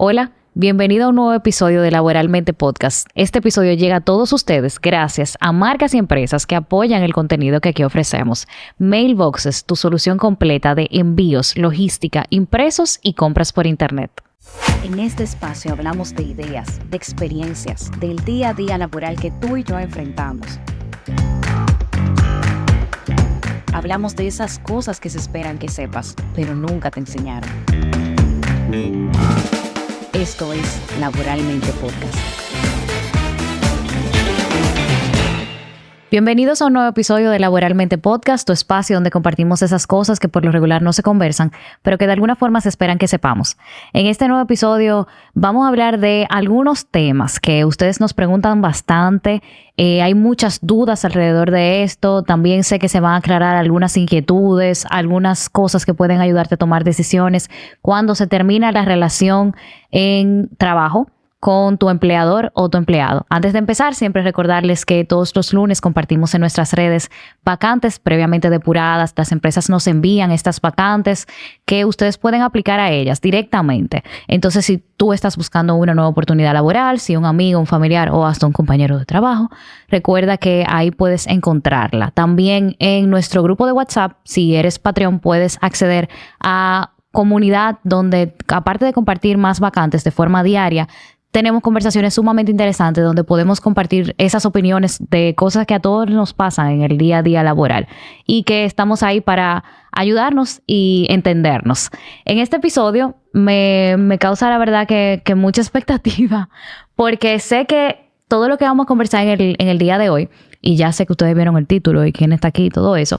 Hola, bienvenido a un nuevo episodio de Laboralmente Podcast. Este episodio llega a todos ustedes gracias a marcas y empresas que apoyan el contenido que aquí ofrecemos. Mailboxes, tu solución completa de envíos, logística, impresos y compras por internet. En este espacio hablamos de ideas, de experiencias, del día a día laboral que tú y yo enfrentamos. Hablamos de esas cosas que se esperan que sepas, pero nunca te enseñaron. Esto es Laboralmente Podcast. Bienvenidos a un nuevo episodio de Laboralmente Podcast, tu espacio donde compartimos esas cosas que por lo regular no se conversan, pero que de alguna forma se esperan que sepamos. En este nuevo episodio vamos a hablar de algunos temas que ustedes nos preguntan bastante. Hay muchas dudas alrededor de esto. También sé que se van a aclarar algunas inquietudes, algunas cosas que pueden ayudarte a tomar decisiones cuando se termina la relación en trabajo con tu empleador o tu empleado. Antes de empezar, siempre recordarles que todos los lunes compartimos en nuestras redes vacantes previamente depuradas. Las empresas nos envían estas vacantes que ustedes pueden aplicar a ellas directamente. Entonces, si tú estás buscando una nueva oportunidad laboral, si un amigo, un familiar o hasta un compañero de trabajo, recuerda que ahí puedes encontrarla. También en nuestro grupo de WhatsApp, si eres Patreon, puedes acceder a comunidad donde, aparte de compartir más vacantes de forma diaria, tenemos conversaciones sumamente interesantes donde podemos compartir esas opiniones de cosas que a todos nos pasan en el día a día laboral y que estamos ahí para ayudarnos y entendernos. En este episodio me causa la verdad que mucha expectativa porque sé que todo lo que vamos a conversar en el día de hoy, y ya sé que ustedes vieron el título y quién está aquí y todo eso,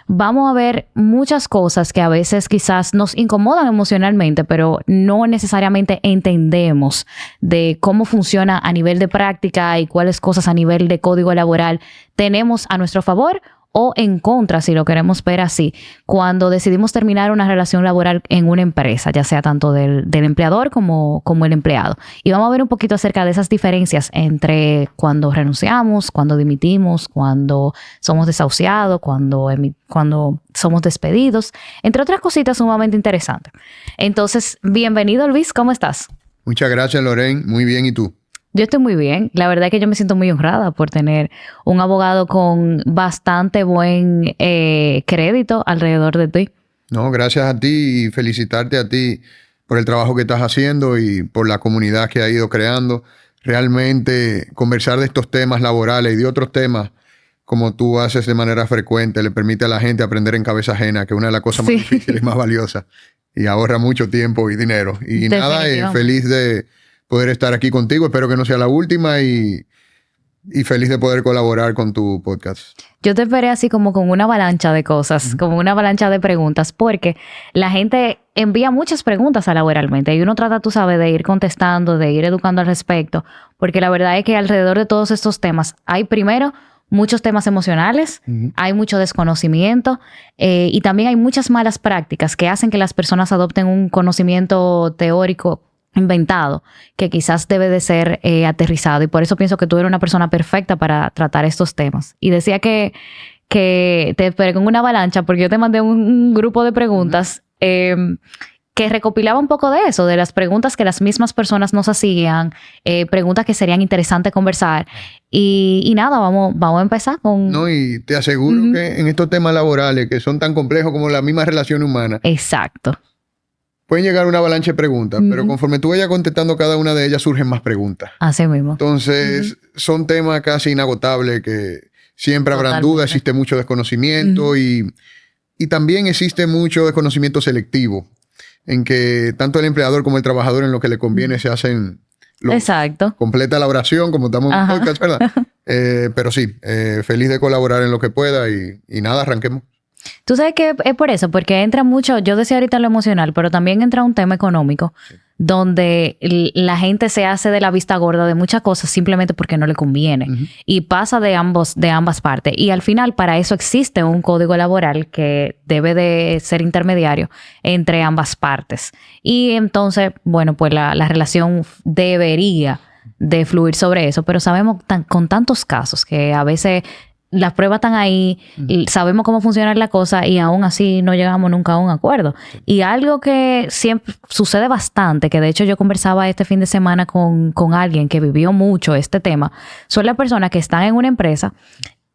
vamos a ver muchas cosas que a veces quizás nos incomodan emocionalmente, pero no necesariamente entendemos de cómo funciona a nivel de práctica y cuáles cosas a nivel de código laboral tenemos a nuestro favor o en contra, si lo queremos ver así, cuando decidimos terminar una relación laboral en una empresa, ya sea tanto del empleador como el empleado. Y vamos a ver un poquito acerca de esas diferencias entre cuando renunciamos, cuando dimitimos, cuando somos desahuciados, cuando somos despedidos, entre otras cositas sumamente interesantes. Entonces, bienvenido, Luis, ¿cómo estás? Muchas gracias, Lorraine. Muy bien, ¿y tú? Yo estoy muy bien. La verdad es que yo me siento muy honrada por tener un abogado con bastante buen crédito alrededor de ti. No, gracias a ti y felicitarte a ti por el trabajo que estás haciendo y por la comunidad que has ido creando. Realmente conversar de estos temas laborales y de otros temas como tú haces de manera frecuente le permite a la gente aprender en cabeza ajena, que es una de las cosas más difíciles y más valiosas, y ahorra mucho tiempo y dinero. Y nada, feliz de poder estar aquí contigo. Espero que no sea la última y feliz de poder colaborar con tu podcast. Yo te esperé así como con una avalancha de cosas, como una avalancha de preguntas, porque la gente envía muchas preguntas a Laboralmente y uno trata, tú sabes, de ir contestando, de ir educando al respecto, porque la verdad es que alrededor de todos estos temas hay primero muchos temas emocionales, hay mucho desconocimiento y también hay muchas malas prácticas que hacen que las personas adopten un conocimiento teórico inventado, que quizás debe de ser aterrizado. Y por eso pienso que tú eres una persona perfecta para tratar estos temas. Y decía que te esperé con una avalancha porque yo te mandé un grupo de preguntas que recopilaba un poco de eso, de las preguntas que las mismas personas nos hacían, preguntas que serían interesantes conversar. Y nada, vamos a empezar con... No, y te aseguro que en estos temas laborales, que son tan complejos como la misma relación humana. Exacto. Pueden llegar una avalancha de preguntas, pero conforme tú vayas contestando cada una de ellas, surgen más preguntas. Así mismo. Entonces, son temas casi inagotables que siempre habrán dudas, existe mucho desconocimiento y también existe mucho desconocimiento selectivo, en que tanto el empleador como el trabajador en lo que le conviene se hacen... Exacto. Completa la oración, como estamos en un podcast, ¿verdad? Pero sí, feliz de colaborar en lo que pueda y nada, arranquemos. Tú sabes que es por eso, porque entra mucho, yo decía ahorita lo emocional, pero también entra un tema económico, donde la gente se hace de la vista gorda de muchas cosas simplemente porque no le conviene. Y pasa de ambas partes. Y al final, para eso existe un código laboral que debe de ser intermediario entre ambas partes. Y entonces, bueno, pues la relación debería de fluir sobre eso, pero sabemos con tantos casos que a veces las pruebas están ahí, sabemos cómo funciona la cosa y aún así no llegamos nunca a un acuerdo. Sí. Y algo que siempre sucede bastante, que de hecho yo conversaba este fin de semana con alguien que vivió mucho este tema, son las personas que están en una empresa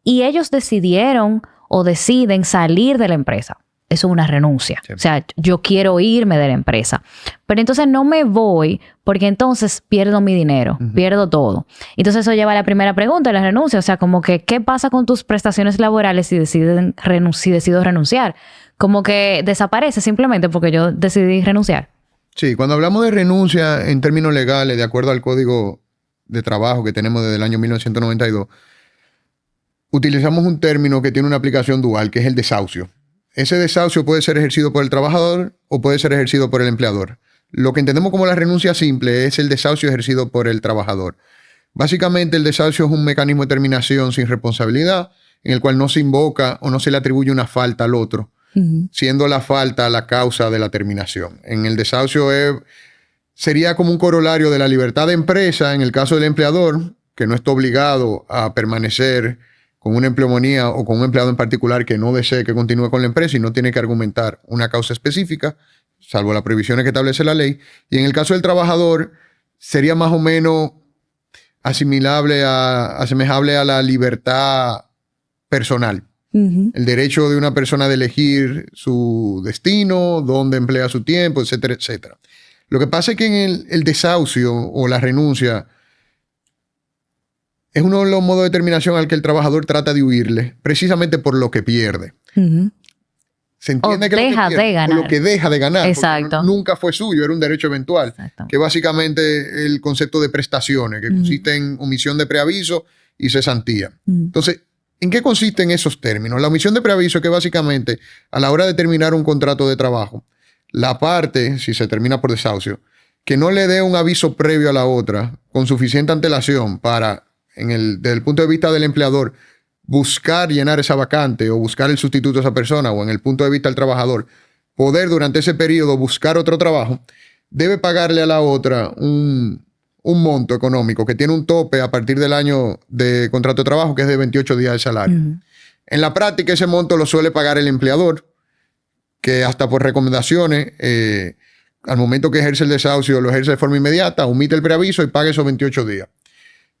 y ellos decidieron o deciden salir de la empresa. Eso es una renuncia. Sí. O sea, yo quiero irme de la empresa. Pero entonces no me voy porque entonces pierdo mi dinero, pierdo todo. Entonces eso lleva a la primera pregunta de la renuncia. O sea, como que, ¿qué pasa con tus prestaciones laborales si decido renunciar? Como que desaparece simplemente porque yo decidí renunciar. Sí, cuando hablamos de renuncia en términos legales, de acuerdo al Código de Trabajo que tenemos desde el año 1992, utilizamos un término que tiene una aplicación dual, que es el desahucio. Ese desahucio puede ser ejercido por el trabajador o puede ser ejercido por el empleador. Lo que entendemos como la renuncia simple es el desahucio ejercido por el trabajador. Básicamente, el desahucio es un mecanismo de terminación sin responsabilidad en el cual no se invoca o no se le atribuye una falta al otro, siendo la falta la causa de la terminación. En el desahucio sería como un corolario de la libertad de empresa en el caso del empleador, que no está obligado a permanecer con una empleomanía o con un empleado en particular que no desee que continúe con la empresa y no tiene que argumentar una causa específica, salvo las prohibiciones que establece la ley. Y en el caso del trabajador, sería más o menos asemejable a la libertad personal. El derecho de una persona de elegir su destino, dónde emplea su tiempo, etcétera, etcétera. Lo que pasa es que en el desahucio o la renuncia es uno de los modos de terminación al que el trabajador trata de huirle, precisamente por lo que pierde. Se entiende que deja de ganar. Lo que deja de ganar. Exacto. Nunca fue suyo, era un derecho eventual. Que básicamente el concepto de prestaciones, que consiste en omisión de preaviso y cesantía. Entonces, ¿en qué consisten esos términos? La omisión de preaviso, que básicamente a la hora de terminar un contrato de trabajo, la parte, si se termina por desahucio, que no le dé un aviso previo a la otra con suficiente antelación para, desde el punto de vista del empleador, buscar llenar esa vacante o buscar el sustituto a esa persona, o en el punto de vista del trabajador, poder durante ese periodo buscar otro trabajo, debe pagarle a la otra un monto económico que tiene un tope a partir del año de contrato de trabajo, que es de 28 días de salario. En la práctica, ese monto lo suele pagar el empleador, que hasta por recomendaciones, al momento que ejerce el desahucio, lo ejerce de forma inmediata, omite el preaviso y paga esos 28 días.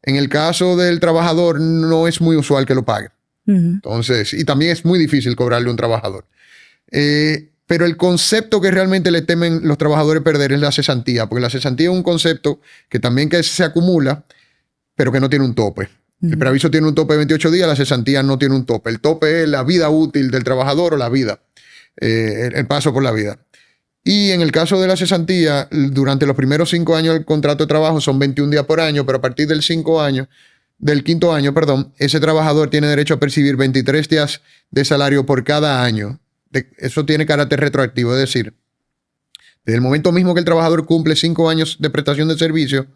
En el caso del trabajador, no es muy usual que lo pague. Entonces, y también es muy difícil cobrarle a un trabajador. Pero el concepto que realmente le temen los trabajadores perder es la cesantía, porque la cesantía es un concepto que también se acumula, pero que no tiene un tope. El preaviso tiene un tope de 28 días, la cesantía no tiene un tope. El tope es la vida útil del trabajador o la vida, el paso por la vida. Y en el caso de la cesantía, durante los primeros 5 años del contrato de trabajo son 21 días por año, pero a partir del quinto año, ese trabajador tiene derecho a percibir 23 días de salario por cada año. Eso tiene carácter retroactivo, es decir, desde el momento mismo que el trabajador cumple 5 años de prestación de servicio,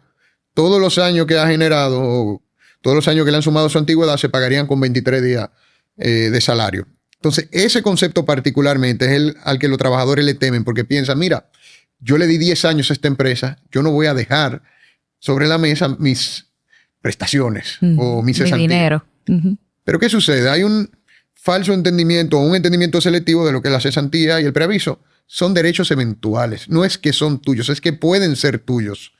todos los años que ha generado, o todos los años que le han sumado su antigüedad, se pagarían con 23 días de salario. Entonces, ese concepto particularmente es el al que los trabajadores le temen, porque piensan, mira, yo le di 10 años a esta empresa, yo no voy a dejar sobre la mesa mis prestaciones o mis cesantías. Mi dinero. Pero ¿qué sucede? Hay un falso entendimiento o un entendimiento selectivo de lo que es la cesantía y el preaviso. Son derechos eventuales. No es que son tuyos, es que pueden ser tuyos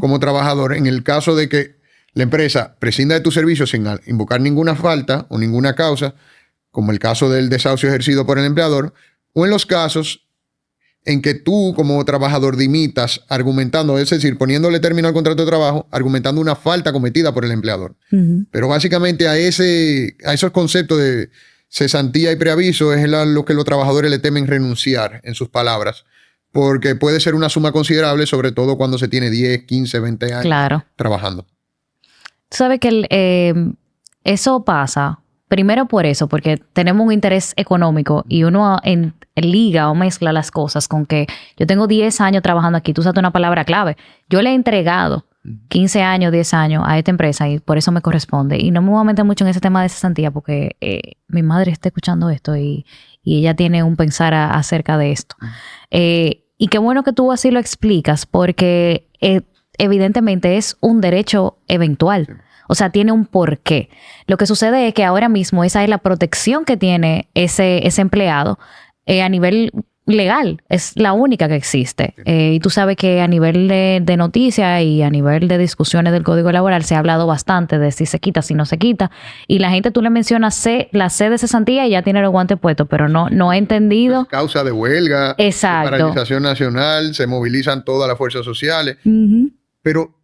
como trabajador en el caso de que la empresa prescinda de tu servicio sin invocar ninguna falta o ninguna causa, como el caso del desahucio ejercido por el empleador, o en los casos en que tú como trabajador dimitas argumentando, es decir, poniéndole término al contrato de trabajo, argumentando una falta cometida por el empleador. Pero básicamente a esos conceptos de cesantía y preaviso es lo que los trabajadores le temen renunciar, en sus palabras, porque puede ser una suma considerable, sobre todo cuando se tiene 10, 15, 20 años trabajando. Tú sabes que eso pasa primero por eso, porque tenemos un interés económico y uno liga o mezcla las cosas con que yo tengo 10 años trabajando aquí. Tú usaste una palabra clave. Yo le he entregado 15 años, 10 años a esta empresa y por eso me corresponde. Y no me voy a meter mucho en ese tema de cesantía porque mi madre está escuchando esto y ella tiene un pensar acerca de esto. Y qué bueno que tú así lo explicas porque evidentemente es un derecho eventual. O sea, tiene un porqué. Lo que sucede es que ahora mismo esa es la protección que tiene ese empleado a nivel legal. Es la única que existe. Y tú sabes que a nivel de noticias y a nivel de discusiones del Código Laboral se ha hablado bastante de si se quita, si no se quita. Y la gente, tú le mencionas la C de cesantía y ya tiene los guantes puestos, pero no ha entendido. Causa de huelga, exacto, de paralización nacional, se movilizan todas las fuerzas sociales. Pero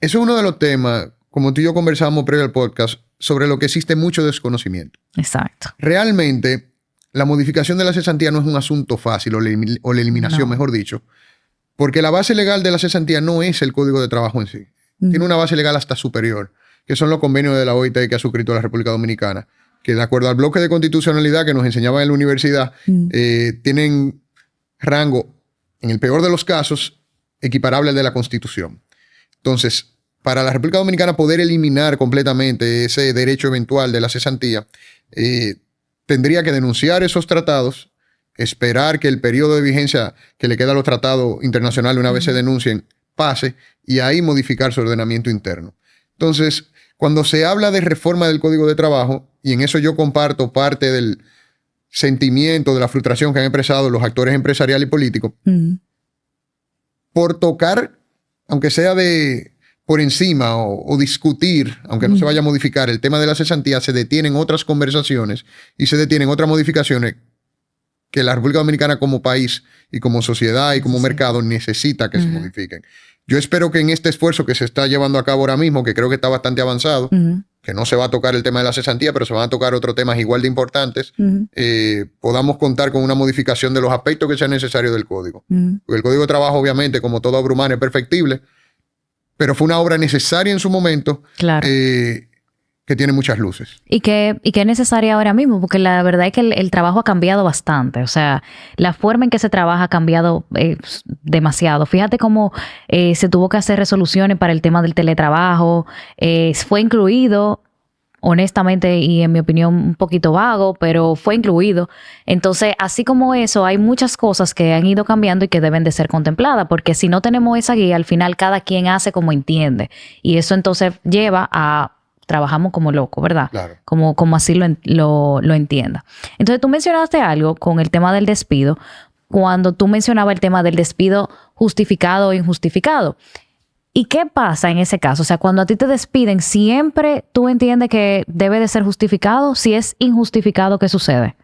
eso es uno de los temas, como tú y yo conversamos previo al podcast, sobre lo que existe mucho desconocimiento. Exacto. Realmente, la modificación de la cesantía no es un asunto fácil, o la eliminación, mejor dicho, porque la base legal de la cesantía no es el Código de Trabajo en sí. Tiene una base legal hasta superior, que son los convenios de la OIT que ha suscrito la República Dominicana, que de acuerdo al bloque de constitucionalidad que nos enseñaban en la universidad, tienen rango, en el peor de los casos, equiparable al de la Constitución. Entonces, para la República Dominicana poder eliminar completamente ese derecho eventual de la cesantía, tendría que denunciar esos tratados, esperar que el periodo de vigencia que le queda a los tratados internacionales una vez se denuncien pase y ahí modificar su ordenamiento interno. Entonces, cuando se habla de reforma del Código de Trabajo, y en eso yo comparto parte del sentimiento, de la frustración que han expresado los actores empresariales y políticos, por tocar, aunque sea por encima o discutir, aunque no se vaya a modificar el tema de la cesantía, se detienen otras conversaciones y se detienen otras modificaciones que la República Dominicana como país y como sociedad y como mercado necesita que se modifiquen. Yo espero que en este esfuerzo que se está llevando a cabo ahora mismo, que creo que está bastante avanzado, que no se va a tocar el tema de la cesantía, pero se van a tocar otros temas igual de importantes, podamos contar con una modificación de los aspectos que sean necesarios del código. Porque el Código de Trabajo, obviamente, como toda obra humana, es perfectible, pero fue una obra necesaria en su momento, claro, que tiene muchas luces. Y que es necesaria ahora mismo, porque la verdad es que el trabajo ha cambiado bastante. O sea, la forma en que se trabaja ha cambiado demasiado. Fíjate cómo se tuvo que hacer resoluciones para el tema del teletrabajo. Fue incluido, honestamente, y en mi opinión un poquito vago, pero fue incluido. Entonces, así como eso, hay muchas cosas que han ido cambiando y que deben de ser contempladas, porque si no tenemos esa guía, al final cada quien hace como entiende. Y eso entonces lleva a trabajamos como locos, ¿verdad? Claro. Como así lo entienda. Entonces, tú mencionaste algo con el tema del despido, cuando tú mencionabas el tema del despido justificado o injustificado. ¿Y qué pasa en ese caso? O sea, cuando a ti te despiden, ¿siempre tú entiendes que debe de ser justificado? Si es injustificado, ¿qué sucede?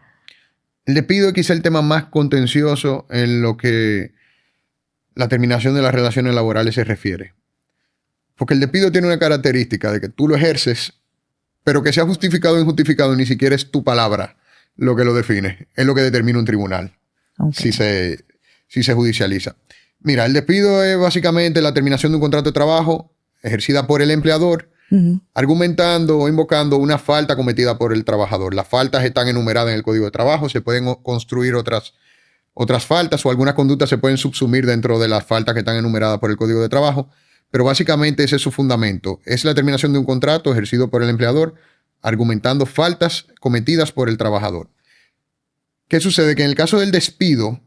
El despido es quizá el tema más contencioso en lo que la terminación de las relaciones laborales se refiere. Porque el despido tiene una característica de que tú lo ejerces, pero que sea justificado o injustificado, ni siquiera es tu palabra lo que lo define. Es lo que determina un tribunal, si se judicializa. Mira, el despido es básicamente la terminación de un contrato de trabajo ejercida por el empleador, argumentando o invocando una falta cometida por el trabajador. Las faltas están enumeradas en el Código de Trabajo, se pueden construir otras faltas o algunas conductas se pueden subsumir dentro de las faltas que están enumeradas por el Código de Trabajo. Pero básicamente ese es su fundamento. Es la terminación de un contrato ejercido por el empleador, argumentando faltas cometidas por el trabajador. ¿Qué sucede? Que en el caso del despido,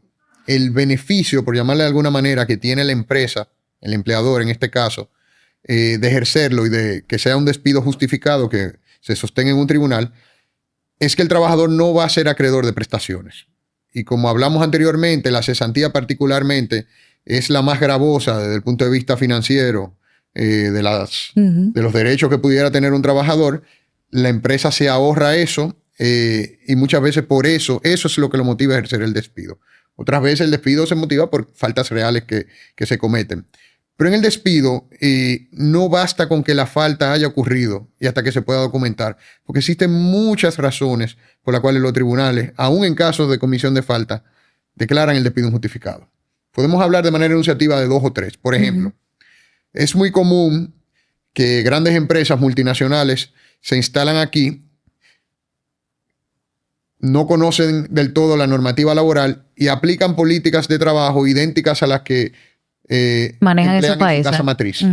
el beneficio, por llamarle de alguna manera, que tiene la empresa, el empleador en este caso, de ejercerlo y de que sea un despido justificado, que se sostenga en un tribunal, es que el trabajador no va a ser acreedor de prestaciones. Y como hablamos anteriormente, la cesantía particularmente es la más gravosa desde el punto de vista financiero de los derechos que pudiera tener un trabajador. La empresa se ahorra eso y muchas veces por eso es lo que lo motiva a ejercer el despido. Otras veces el despido se motiva por faltas reales que se cometen. Pero en el despido no basta con que la falta haya ocurrido y hasta que se pueda documentar, porque existen muchas razones por las cuales los tribunales, aún en casos de comisión de falta, declaran el despido injustificado. Podemos hablar de manera enunciativa de 2 o 3. Por ejemplo, es muy común que grandes empresas multinacionales se instalan aquí, no conocen del todo la normativa laboral y aplican políticas de trabajo idénticas a las que manejan emplean esos países en su casa matriz.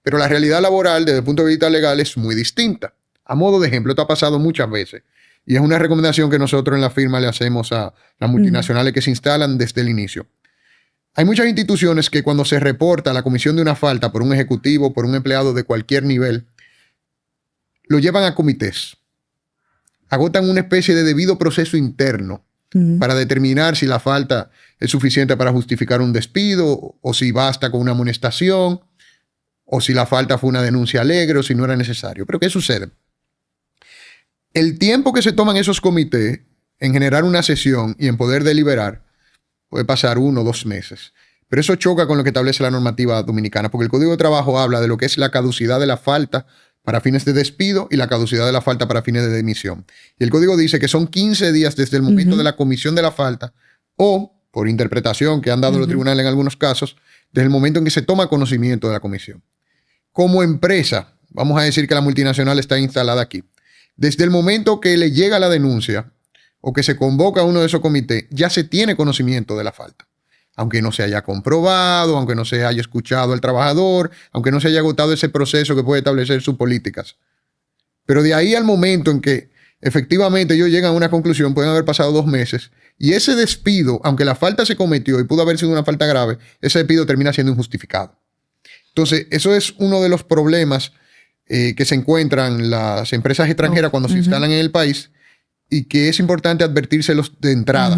Pero la realidad laboral desde el punto de vista legal es muy distinta. A modo de ejemplo, esto ha pasado muchas veces. Y es una recomendación que nosotros en la firma le hacemos a las multinacionales que se instalan desde el inicio. Hay muchas instituciones que cuando se reporta la comisión de una falta por un ejecutivo, por un empleado de cualquier nivel, lo llevan a comités. Agotan una especie de debido proceso interno para determinar si la falta es suficiente para justificar un despido o si basta con una amonestación o si la falta fue una denuncia alegre o si no era necesario. Pero ¿qué sucede? El tiempo que se toman esos comités en generar una sesión y en poder deliberar puede pasar 1 o 2 meses. Pero eso choca con lo que establece la normativa dominicana, porque el Código de Trabajo habla de lo que es la caducidad de la falta para fines de despido y la caducidad de la falta para fines de demisión. Y el Código dice que son 15 días desde el momento de la comisión de la falta o, por interpretación que han dado los tribunales en algunos casos, desde el momento en que se toma conocimiento de la comisión. Como empresa, vamos a decir que la multinacional está instalada aquí. Desde el momento que le llega la denuncia o que se convoca a uno de esos comités, ya se tiene conocimiento de la falta. Aunque no se haya comprobado, aunque no se haya escuchado al trabajador, aunque no se haya agotado ese proceso que puede establecer sus políticas. Pero de ahí al momento en que efectivamente ellos llegan a una conclusión, pueden haber pasado 2 meses, y ese despido, aunque la falta se cometió y pudo haber sido una falta grave, ese despido termina siendo injustificado. Entonces, eso es uno de los problemas que se encuentran las empresas extranjeras cuando se instalan en el país y que es importante advertírselos de entrada.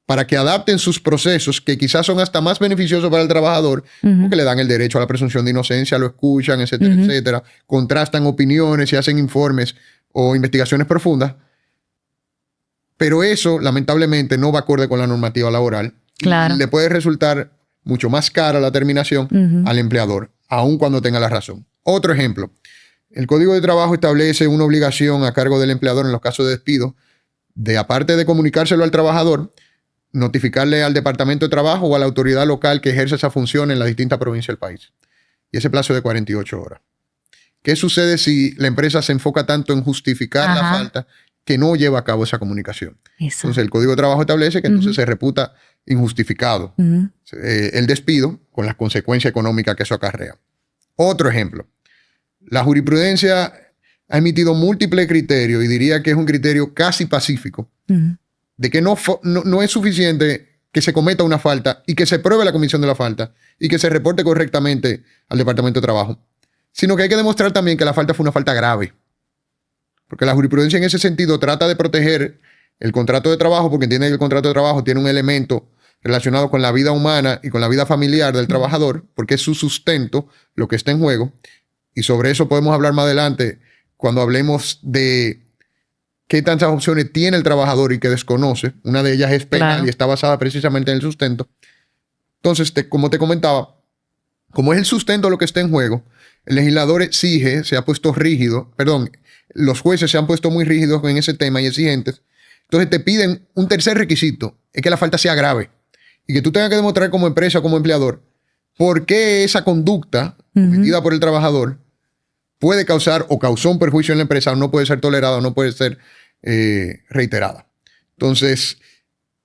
Para que adapten sus procesos, que quizás son hasta más beneficiosos para el trabajador, porque le dan el derecho a la presunción de inocencia, lo escuchan, etcétera, etcétera, contrastan opiniones y hacen informes o investigaciones profundas. Pero eso, lamentablemente, no va acorde con la normativa laboral. Claro. Y le puede resultar mucho más cara la terminación al empleador, aun cuando tenga la razón. Otro ejemplo, el Código de Trabajo establece una obligación a cargo del empleador en los casos de despido, de aparte de comunicárselo al trabajador, notificarle al Departamento de Trabajo o a la autoridad local que ejerce esa función en las distintas provincias del país. Y ese plazo es de 48 horas. ¿Qué sucede si la empresa se enfoca tanto en justificar la falta que no lleva a cabo esa comunicación? Eso. Entonces, el Código de Trabajo establece que entonces se reputa injustificado el despido con las consecuencias económicas que eso acarrea. Otro ejemplo. La jurisprudencia ha emitido múltiples criterios y diría que es un criterio casi pacífico de que no es suficiente que se cometa una falta y que se pruebe la comisión de la falta y que se reporte correctamente al Departamento de Trabajo, sino que hay que demostrar también que la falta fue una falta grave. Porque la jurisprudencia en ese sentido trata de proteger el contrato de trabajo porque entiende que el contrato de trabajo tiene un elemento relacionado con la vida humana y con la vida familiar del trabajador, porque es su sustento lo que está en juego. Y sobre eso podemos hablar más adelante cuando hablemos de qué tantas opciones tiene el trabajador y que desconoce. Una de ellas es penal y está basada precisamente en el sustento. Entonces, como te comentaba, como es el sustento lo que está en juego, el legislador exige, se ha puesto rígido, los jueces se han puesto muy rígidos en ese tema y exigentes. Entonces te piden un tercer requisito, es que la falta sea grave y que tú tengas que demostrar como empresa o como empleador por qué esa conducta cometida por el trabajador puede causar o causó un perjuicio en la empresa o no puede ser tolerada o no puede ser reiterada. Entonces,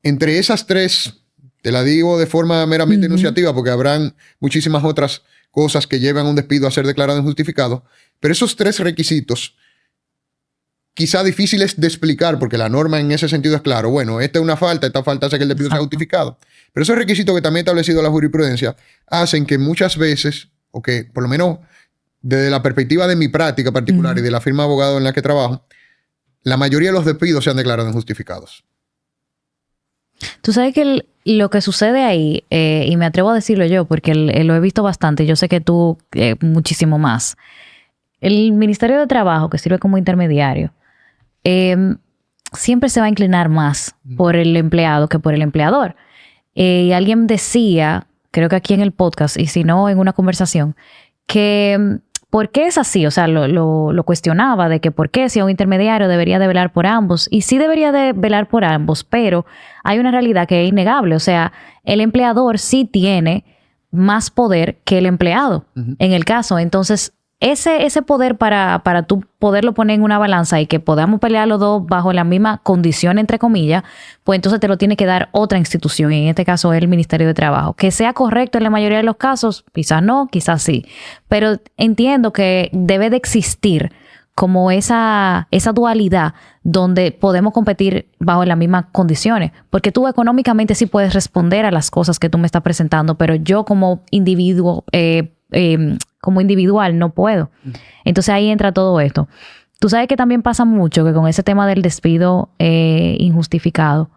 entre esas 3, te la digo de forma meramente enunciativa porque habrán muchísimas otras cosas que llevan a un despido a ser declarado injustificado, pero esos 3 requisitos quizá difíciles de explicar porque la norma en ese sentido es claro. Bueno, esta es una falta, esta falta hace que el despido sea justificado. Pero esos requisitos que también ha establecido la jurisprudencia hacen que muchas veces, o que por lo menos desde la perspectiva de mi práctica particular y de la firma de abogados en la que trabajo, la mayoría de los despidos se han declarado injustificados. Tú sabes que lo que sucede ahí, y me atrevo a decirlo yo porque lo he visto bastante, yo sé que tú muchísimo más. El Ministerio de Trabajo, que sirve como intermediario, siempre se va a inclinar más por el empleado que por el empleador. Y alguien decía, creo que aquí en el podcast, y si no en una conversación, que ¿por qué es así? O sea, lo cuestionaba de que por qué si un intermediario debería de velar por ambos. Y sí debería de velar por ambos, pero hay una realidad que es innegable. O sea, el empleador sí tiene más poder que el empleado en el caso. Entonces, ese poder para tú poderlo poner en una balanza y que podamos pelear los dos bajo la misma condición, entre comillas, pues entonces te lo tiene que dar otra institución, y en este caso es el Ministerio de Trabajo. Que sea correcto en la mayoría de los casos, quizás no, quizás sí. Pero entiendo que debe de existir como esa dualidad donde podemos competir bajo las mismas condiciones. Porque tú económicamente sí puedes responder a las cosas que tú me estás presentando, pero yo como individuo... como individual no puedo. Entonces ahí entra todo esto. Tú sabes que también pasa mucho que con ese tema del despido injustificado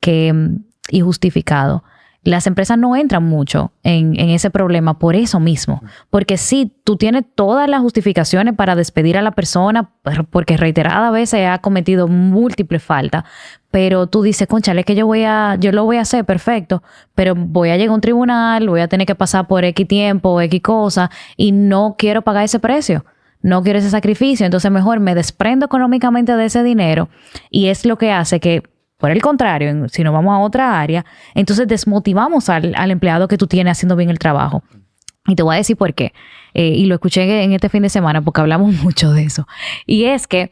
y justificado, las empresas no entran mucho en ese problema por eso mismo. Porque sí, tú tienes todas las justificaciones para despedir a la persona porque reiteradas veces ha cometido múltiples faltas, pero tú dices, cónchale, que yo lo voy a hacer perfecto, pero voy a llegar a un tribunal, voy a tener que pasar por X tiempo, X cosa, y no quiero pagar ese precio. No quiero ese sacrificio, entonces mejor me desprendo económicamente de ese dinero, y es lo que hace que, por el contrario, si nos vamos a otra área, entonces desmotivamos al empleado que tú tienes haciendo bien el trabajo. Y te voy a decir por qué. Y lo escuché en este fin de semana porque hablamos mucho de eso. Y es que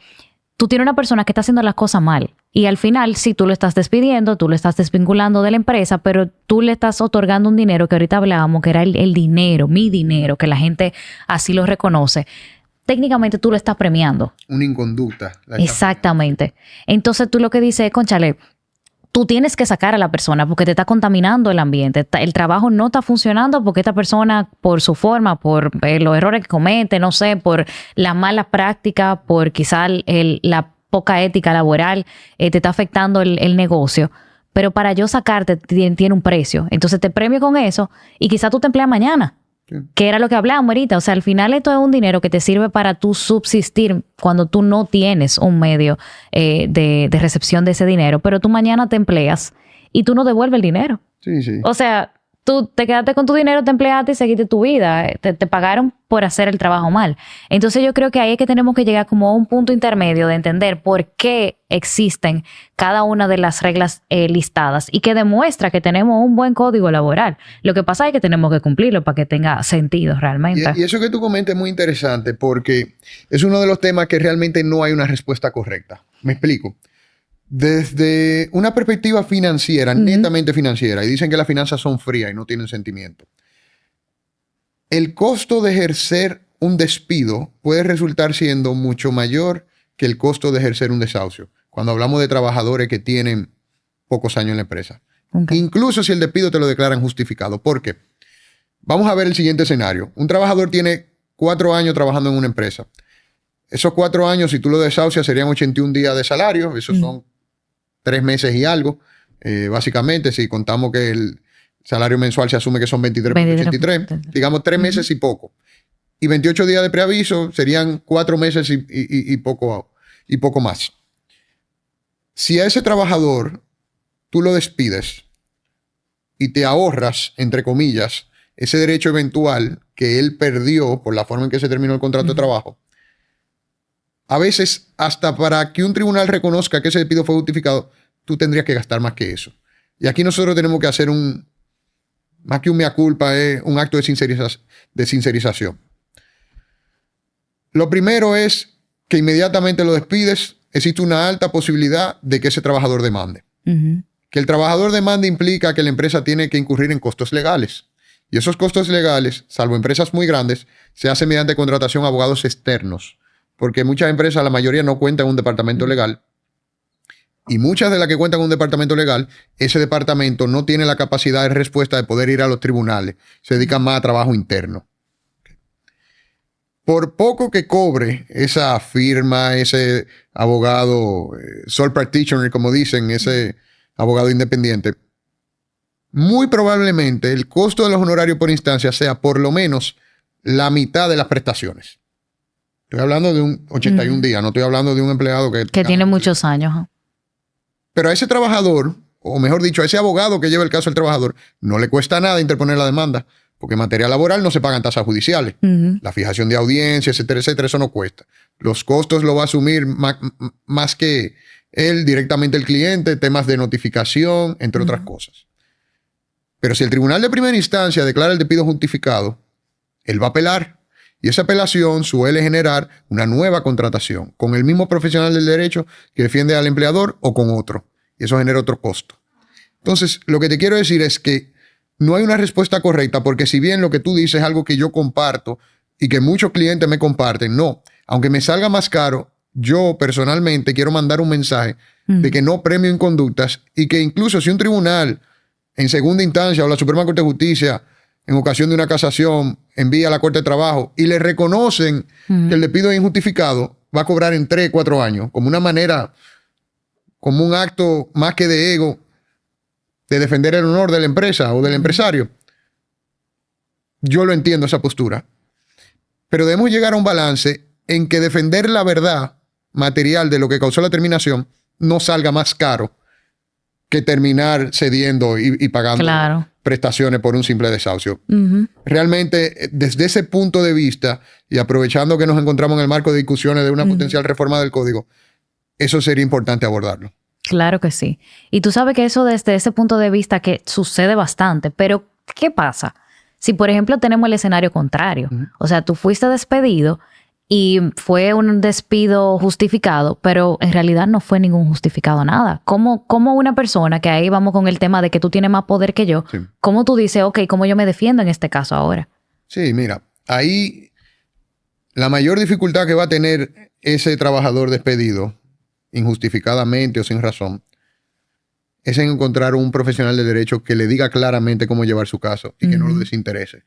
tú tienes una persona que está haciendo las cosas mal. Y al final, sí, tú lo estás despidiendo, tú lo estás desvinculando de la empresa, pero tú le estás otorgando un dinero que ahorita hablábamos, que era el dinero, mi dinero, que la gente así lo reconoce. Técnicamente tú lo estás premiando. Una inconducta. Exactamente. Entonces tú lo que dices es, cónchale, tú tienes que sacar a la persona porque te está contaminando el ambiente. El trabajo no está funcionando porque esta persona, por su forma, por los errores que comete, no sé, por la mala práctica, por quizá la poca ética laboral, te está afectando el negocio. Pero para yo sacarte tiene un precio. Entonces te premio con eso y quizá tú te empleas mañana. Sí. Que era lo que hablábamos ahorita. O sea, al final esto es un dinero que te sirve para tú subsistir cuando tú no tienes un medio de recepción de ese dinero, pero tú mañana te empleas y tú no devuelves el dinero. Sí, sí. O sea, tú te quedaste con tu dinero, te empleaste y seguiste tu vida. Te pagaron por hacer el trabajo mal. Entonces yo creo que ahí es que tenemos que llegar como a un punto intermedio de entender por qué existen cada una de las reglas listadas y que demuestra que tenemos un buen código laboral. Lo que pasa es que tenemos que cumplirlo para que tenga sentido realmente. Y eso que tú comentas es muy interesante porque es uno de los temas que realmente no hay una respuesta correcta. Me explico. Desde una perspectiva financiera, netamente financiera, y dicen que las finanzas son frías y no tienen sentimiento, el costo de ejercer un despido puede resultar siendo mucho mayor que el costo de ejercer un desahucio, cuando hablamos de trabajadores que tienen pocos años en la empresa. Okay. Incluso si el despido te lo declaran justificado. ¿Por qué? Vamos a ver el siguiente escenario. Un trabajador tiene 4 años trabajando en una empresa. Esos 4 años, si tú lo desahucias, serían 81 días de salario. Esos son 3 meses y algo. Básicamente, si contamos que el salario mensual se asume que son 23.83, digamos 3 meses y poco. Y 28 días de preaviso serían 4 meses y poco más. Si a ese trabajador tú lo despides y te ahorras, entre comillas, ese derecho eventual que él perdió por la forma en que se terminó el contrato de trabajo, a veces, hasta para que un tribunal reconozca que ese despido fue justificado, tú tendrías que gastar más que eso. Y aquí nosotros tenemos que hacer más que un mea culpa, es un acto de sincerización. Lo primero es que inmediatamente lo despides, existe una alta posibilidad de que ese trabajador demande. Que el trabajador demande implica que la empresa tiene que incurrir en costos legales. Y esos costos legales, salvo empresas muy grandes, se hacen mediante contratación de abogados externos. Porque muchas empresas, la mayoría, no cuentan con un departamento legal. Y muchas de las que cuentan con un departamento legal, ese departamento no tiene la capacidad de respuesta de poder ir a los tribunales. Se dedican más a trabajo interno. Por poco que cobre esa firma, ese abogado, sole practitioner, como dicen, ese abogado independiente, muy probablemente el costo de los honorarios por instancia sea por lo menos la mitad de las prestaciones. Estoy hablando de un 81 días, no estoy hablando de un empleado que tiene muchos años. Pero a ese trabajador, o mejor dicho, a ese abogado que lleva el caso del trabajador, no le cuesta nada interponer la demanda, porque en materia laboral no se pagan tasas judiciales. La fijación de audiencia, etcétera, etcétera, eso no cuesta. Los costos lo va a asumir más que él, directamente el cliente, temas de notificación, entre otras cosas. Pero si el tribunal de primera instancia declara el despido justificado, él va a apelar. Y esa apelación suele generar una nueva contratación con el mismo profesional del derecho que defiende al empleador o con otro. Y eso genera otro costo. Entonces, lo que te quiero decir es que no hay una respuesta correcta, porque si bien lo que tú dices es algo que yo comparto y que muchos clientes me comparten, no. Aunque me salga más caro, yo personalmente quiero mandar un mensaje de que no premio inconductas y que incluso si un tribunal en segunda instancia o la Suprema Corte de Justicia en ocasión de una casación envía a la Corte de Trabajo y le reconocen que el despido es injustificado, va a cobrar en 3, 4 años, como una manera, como un acto más que de ego, de defender el honor de la empresa o del empresario. Yo lo entiendo esa postura. Pero debemos llegar a un balance en que defender la verdad material de lo que causó la terminación no salga más caro que terminar cediendo y pagando prestaciones por un simple desahucio. Realmente, desde ese punto de vista, y aprovechando que nos encontramos en el marco de discusiones de una potencial reforma del código, eso sería importante abordarlo. Claro que sí. Y tú sabes que eso desde ese punto de vista que sucede bastante, pero ¿qué pasa? Si, por ejemplo, tenemos el escenario contrario, o sea, tú fuiste despedido y fue un despido justificado, pero en realidad no fue ningún justificado nada. ¿Cómo una persona, que ahí vamos con el tema de que tú tienes más poder que yo, cómo tú dices, ok, ¿cómo yo me defiendo en este caso ahora? Sí, mira, ahí la mayor dificultad que va a tener ese trabajador despedido, injustificadamente o sin razón, es en encontrar un profesional de derecho que le diga claramente cómo llevar su caso y que no lo desinterese.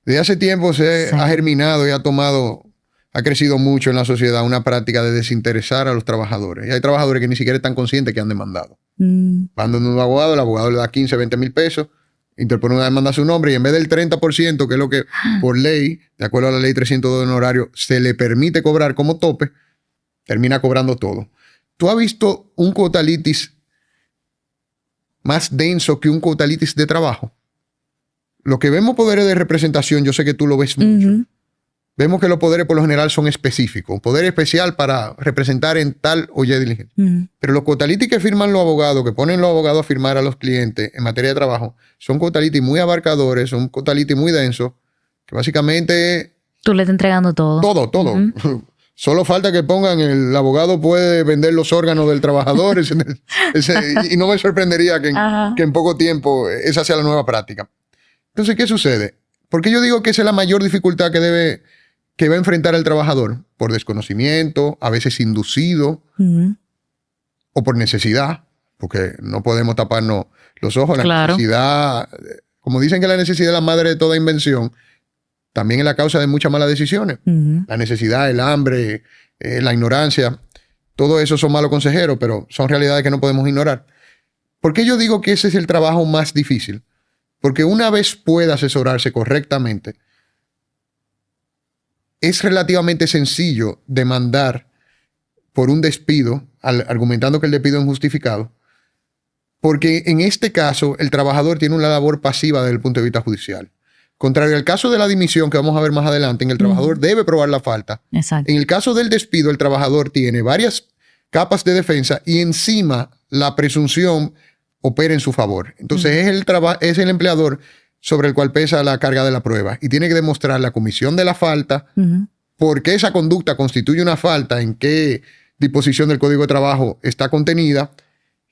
Desde hace tiempo ha germinado y ha crecido mucho en la sociedad una práctica de desinteresar a los trabajadores. Y hay trabajadores que ni siquiera están conscientes que han demandado. Van donde un abogado, el abogado le da 15, 20 mil pesos, interpone una demanda a su nombre y en vez del 30%, que es lo que por ley, de acuerdo a la ley 302 de honorario, se le permite cobrar como tope, termina cobrando todo. ¿Tú has visto un cuota litis más denso que un cuota litis de trabajo? Lo que vemos poderes de representación, yo sé que tú lo ves mucho. Vemos que los poderes por lo general son específicos. Poder especial para representar en tal o ya diligencia. Pero los cuotalitis que firman los abogados, que ponen los abogados a firmar a los clientes en materia de trabajo, son cuotalitis muy abarcadores, son cuotalitis muy densos, que básicamente... Tú le estás entregando todo. Todo. Solo falta que pongan el abogado puede vender los órganos del trabajador y no me sorprendería que en poco tiempo esa sea la nueva práctica. Entonces, ¿qué sucede? ¿Por qué yo digo que esa es la mayor dificultad que va a enfrentar el trabajador? Por desconocimiento, a veces inducido, o por necesidad, porque no podemos taparnos los ojos. La necesidad, como dicen que la necesidad es la madre de toda invención, también es la causa de muchas malas decisiones. La necesidad, el hambre, la ignorancia, todo eso son malos consejeros, pero son realidades que no podemos ignorar. ¿Por qué yo digo que ese es el trabajo más difícil? Porque una vez pueda asesorarse correctamente, es relativamente sencillo demandar por un despido, argumentando que el despido es injustificado, porque en este caso el trabajador tiene una labor pasiva desde el punto de vista judicial. Contrario al caso de la dimisión, que vamos a ver más adelante, en el trabajador debe probar la falta. Exacto. En el caso del despido, el trabajador tiene varias capas de defensa y encima la presunción opera en su favor. Entonces es el empleador sobre el cual pesa la carga de la prueba y tiene que demostrar la comisión de la falta, por qué esa conducta constituye una falta, en qué disposición del Código de Trabajo está contenida,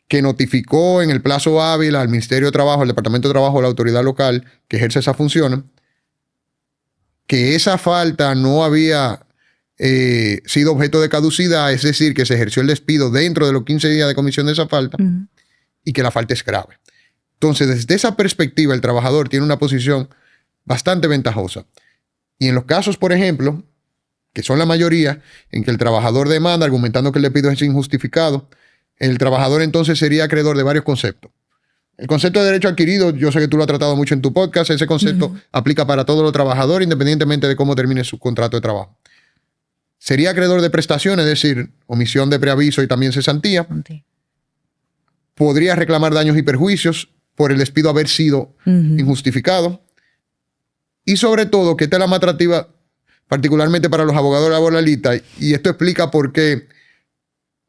que notificó en el plazo hábil al Ministerio de Trabajo, al Departamento de Trabajo, a la autoridad local que ejerce esa función, que esa falta no había sido objeto de caducidad, es decir, que se ejerció el despido dentro de los 15 días de comisión de esa falta, y que la falta es grave. Entonces, desde esa perspectiva, el trabajador tiene una posición bastante ventajosa. Y en los casos, por ejemplo, que son la mayoría, en que el trabajador demanda argumentando que el despido es injustificado, el trabajador entonces sería acreedor de varios conceptos. El concepto de derecho adquirido, yo sé que tú lo has tratado mucho en tu podcast, ese concepto aplica para todos los trabajadores, independientemente de cómo termine su contrato de trabajo. Sería acreedor de prestaciones, es decir, omisión de preaviso y también cesantía. Podría reclamar daños y perjuicios por el despido haber sido injustificado. Y sobre todo, que esta es la más atractiva, particularmente para los abogados laboralistas, y esto explica por qué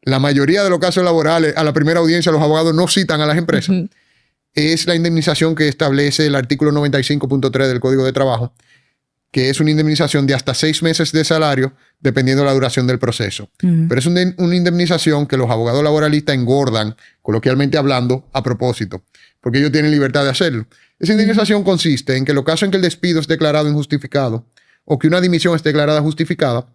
la mayoría de los casos laborales, a la primera audiencia, los abogados no citan a las empresas, es la indemnización que establece el artículo 95.3 del Código de Trabajo, que es una indemnización de hasta 6 meses de salario, dependiendo de la duración del proceso. Pero es una indemnización que los abogados laboralistas engordan, coloquialmente hablando, a propósito, porque ellos tienen libertad de hacerlo. Esa indemnización consiste en que en los casos en que el despido es declarado injustificado o que una dimisión es declarada justificada,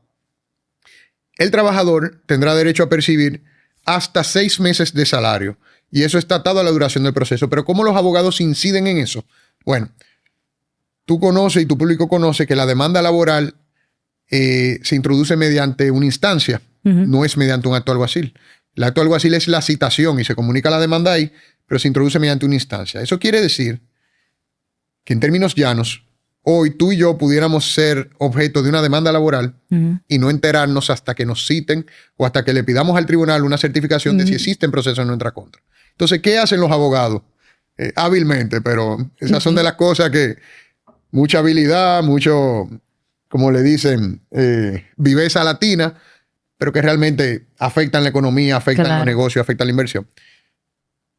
el trabajador tendrá derecho a percibir hasta 6 meses de salario. Y eso está atado a la duración del proceso. Pero ¿cómo los abogados inciden en eso? Bueno, tú conoces y tu público conoce que la demanda laboral se introduce mediante una instancia, no es mediante un acto alguacil. El acto alguacil es la citación y se comunica la demanda ahí, pero se introduce mediante una instancia. Eso quiere decir que en términos llanos, hoy tú y yo pudiéramos ser objeto de una demanda laboral y no enterarnos hasta que nos citen o hasta que le pidamos al tribunal una certificación de si existen procesos en nuestra contra. Entonces, ¿qué hacen los abogados? Hábilmente, pero esas son de las cosas que mucha habilidad, mucho, como le dicen, viveza latina, pero que realmente afectan la economía, afectan los negocios, afectan la inversión.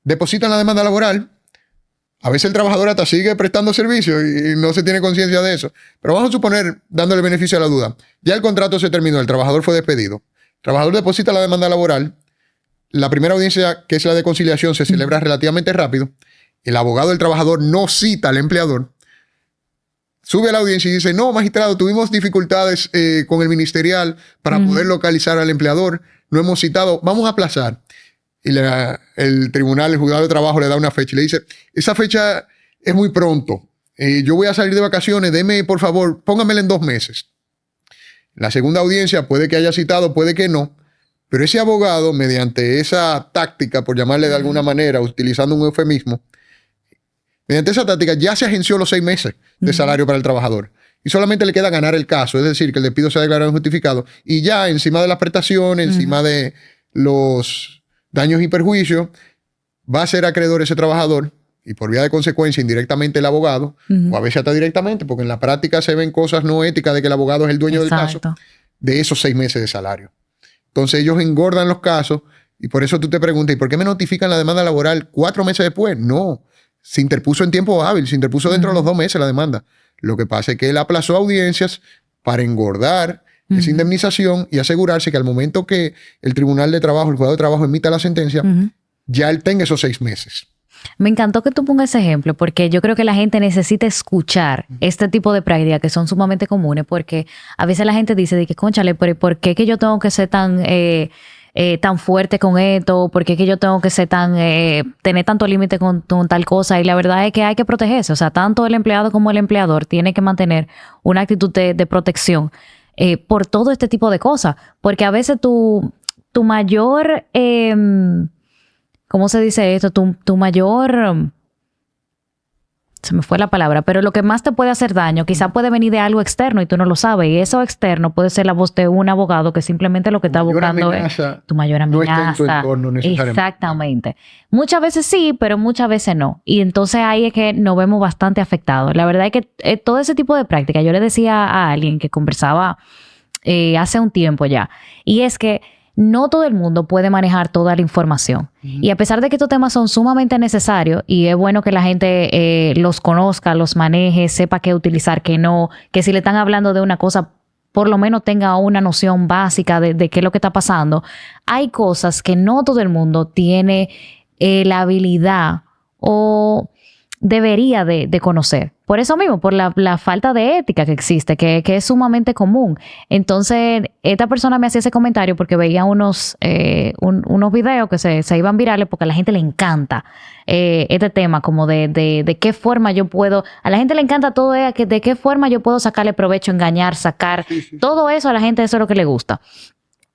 Depositan la demanda laboral. A veces el trabajador hasta sigue prestando servicio y no se tiene conciencia de eso. Pero vamos a suponer, dándole beneficio a la duda, ya el contrato se terminó, el trabajador fue despedido. El trabajador deposita la demanda laboral. La primera audiencia, que es la de conciliación, se celebra relativamente rápido. El abogado del trabajador no cita al empleador. Sube a la audiencia y dice, no, magistrado, tuvimos dificultades con el ministerial para poder localizar al empleador. No hemos citado, vamos a aplazar. Y el tribunal, el juzgado de trabajo le da una fecha y le dice, esa fecha es muy pronto. Yo voy a salir de vacaciones, deme, por favor, póngamela en 2 meses. La segunda audiencia puede que haya citado, puede que no. Pero ese abogado, mediante esa táctica, por llamarle de alguna manera, utilizando un eufemismo, mediante esa táctica ya se agenció los 6 meses de salario para el trabajador. Y solamente le queda ganar el caso, es decir, que el despido se ha declarado injustificado. Y ya encima de las prestaciones, encima de los daños y perjuicios, va a ser acreedor ese trabajador y por vía de consecuencia indirectamente el abogado, o a veces hasta directamente, porque en la práctica se ven cosas no éticas de que el abogado es el dueño del caso, de esos 6 meses de salario. Entonces ellos engordan los casos y por eso tú te preguntas, ¿y por qué me notifican la demanda laboral 4 meses después? No. Se interpuso en tiempo hábil, se interpuso dentro de los 2 meses la demanda. Lo que pasa es que él aplazó audiencias para engordar esa indemnización y asegurarse que al momento que el Tribunal de Trabajo, el Juzgado de Trabajo emita la sentencia, ya él tenga esos 6 meses. Me encantó que tú pongas ese ejemplo porque yo creo que la gente necesita escuchar este tipo de prácticas que son sumamente comunes porque a veces la gente dice de que, cónchale, pero ¿por qué que yo tengo que ser tan fuerte con esto? ¿Por qué que yo tengo que ser tener tanto límite con tal cosa? Y la verdad es que hay que protegerse. O sea, tanto el empleado como el empleador tiene que mantener una actitud de protección por todo este tipo de cosas. Porque a veces tu mayor... ¿cómo se dice esto? Tu mayor... se me fue la palabra, pero lo que más te puede hacer daño quizá puede venir de algo externo y tú no lo sabes. Y eso externo puede ser la voz de un abogado que simplemente lo que está buscando es tu mayor amenaza. No está en tu entorno necesariamente. Exactamente. Muchas veces sí, pero muchas veces no. Y entonces ahí es que nos vemos bastante afectados. La verdad es que todo ese tipo de práctica, yo le decía a alguien que conversaba hace un tiempo ya, y es que no todo el mundo puede manejar toda la información. Y a pesar de que estos temas son sumamente necesarios y es bueno que la gente los conozca, los maneje, sepa qué utilizar, qué no, que si le están hablando de una cosa, por lo menos tenga una noción básica de qué es lo que está pasando. Hay cosas que no todo el mundo tiene la habilidad o debería de conocer. Por eso mismo, por la falta de ética que existe, que es sumamente común. Entonces, esta persona me hacía ese comentario porque veía unos videos que se iban virales porque a la gente le encanta este tema, como de qué forma yo puedo... A la gente le encanta todo de qué forma yo puedo sacarle provecho, engañar, sacar... Sí. Todo eso a la gente eso es lo que le gusta.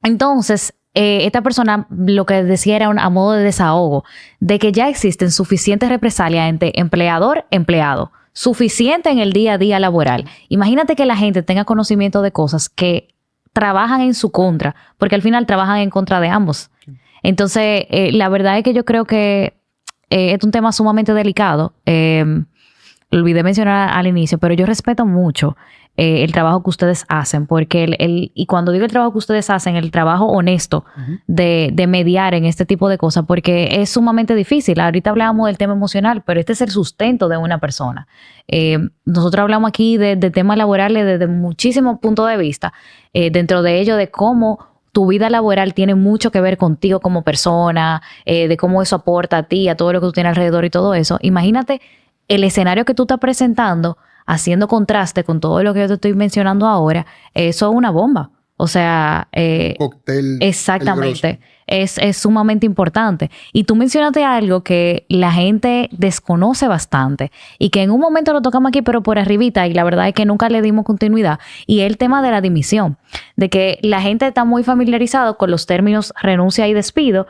Entonces... esta persona lo que decía era a modo de desahogo, de que ya existen suficientes represalias entre empleador-empleado, suficiente en el día a día laboral. Imagínate que la gente tenga conocimiento de cosas que trabajan en su contra, porque al final trabajan en contra de ambos. Entonces, la verdad es que yo creo que es un tema sumamente delicado. Lo olvidé mencionar al inicio, pero yo respeto mucho el trabajo que ustedes hacen, porque y cuando digo el trabajo que ustedes hacen, el trabajo honesto de mediar en este tipo de cosas, porque es sumamente difícil. Ahorita hablábamos del tema emocional, pero este es el sustento de una persona. Nosotros hablamos aquí de temas laborales desde muchísimos puntos de vista, dentro de ello de cómo tu vida laboral tiene mucho que ver contigo como persona, de cómo eso aporta a ti, a todo lo que tú tienes alrededor y todo eso. Imagínate el escenario que tú estás presentando, haciendo contraste con todo lo que yo te estoy mencionando ahora, eso es una bomba. O sea, cóctel exactamente. peligroso. es sumamente importante. Y tú mencionaste algo que la gente desconoce bastante y que en un momento lo tocamos aquí, pero por arribita, y la verdad es que nunca le dimos continuidad, y es el tema de la dimisión, de que la gente está muy familiarizado con los términos renuncia y despido,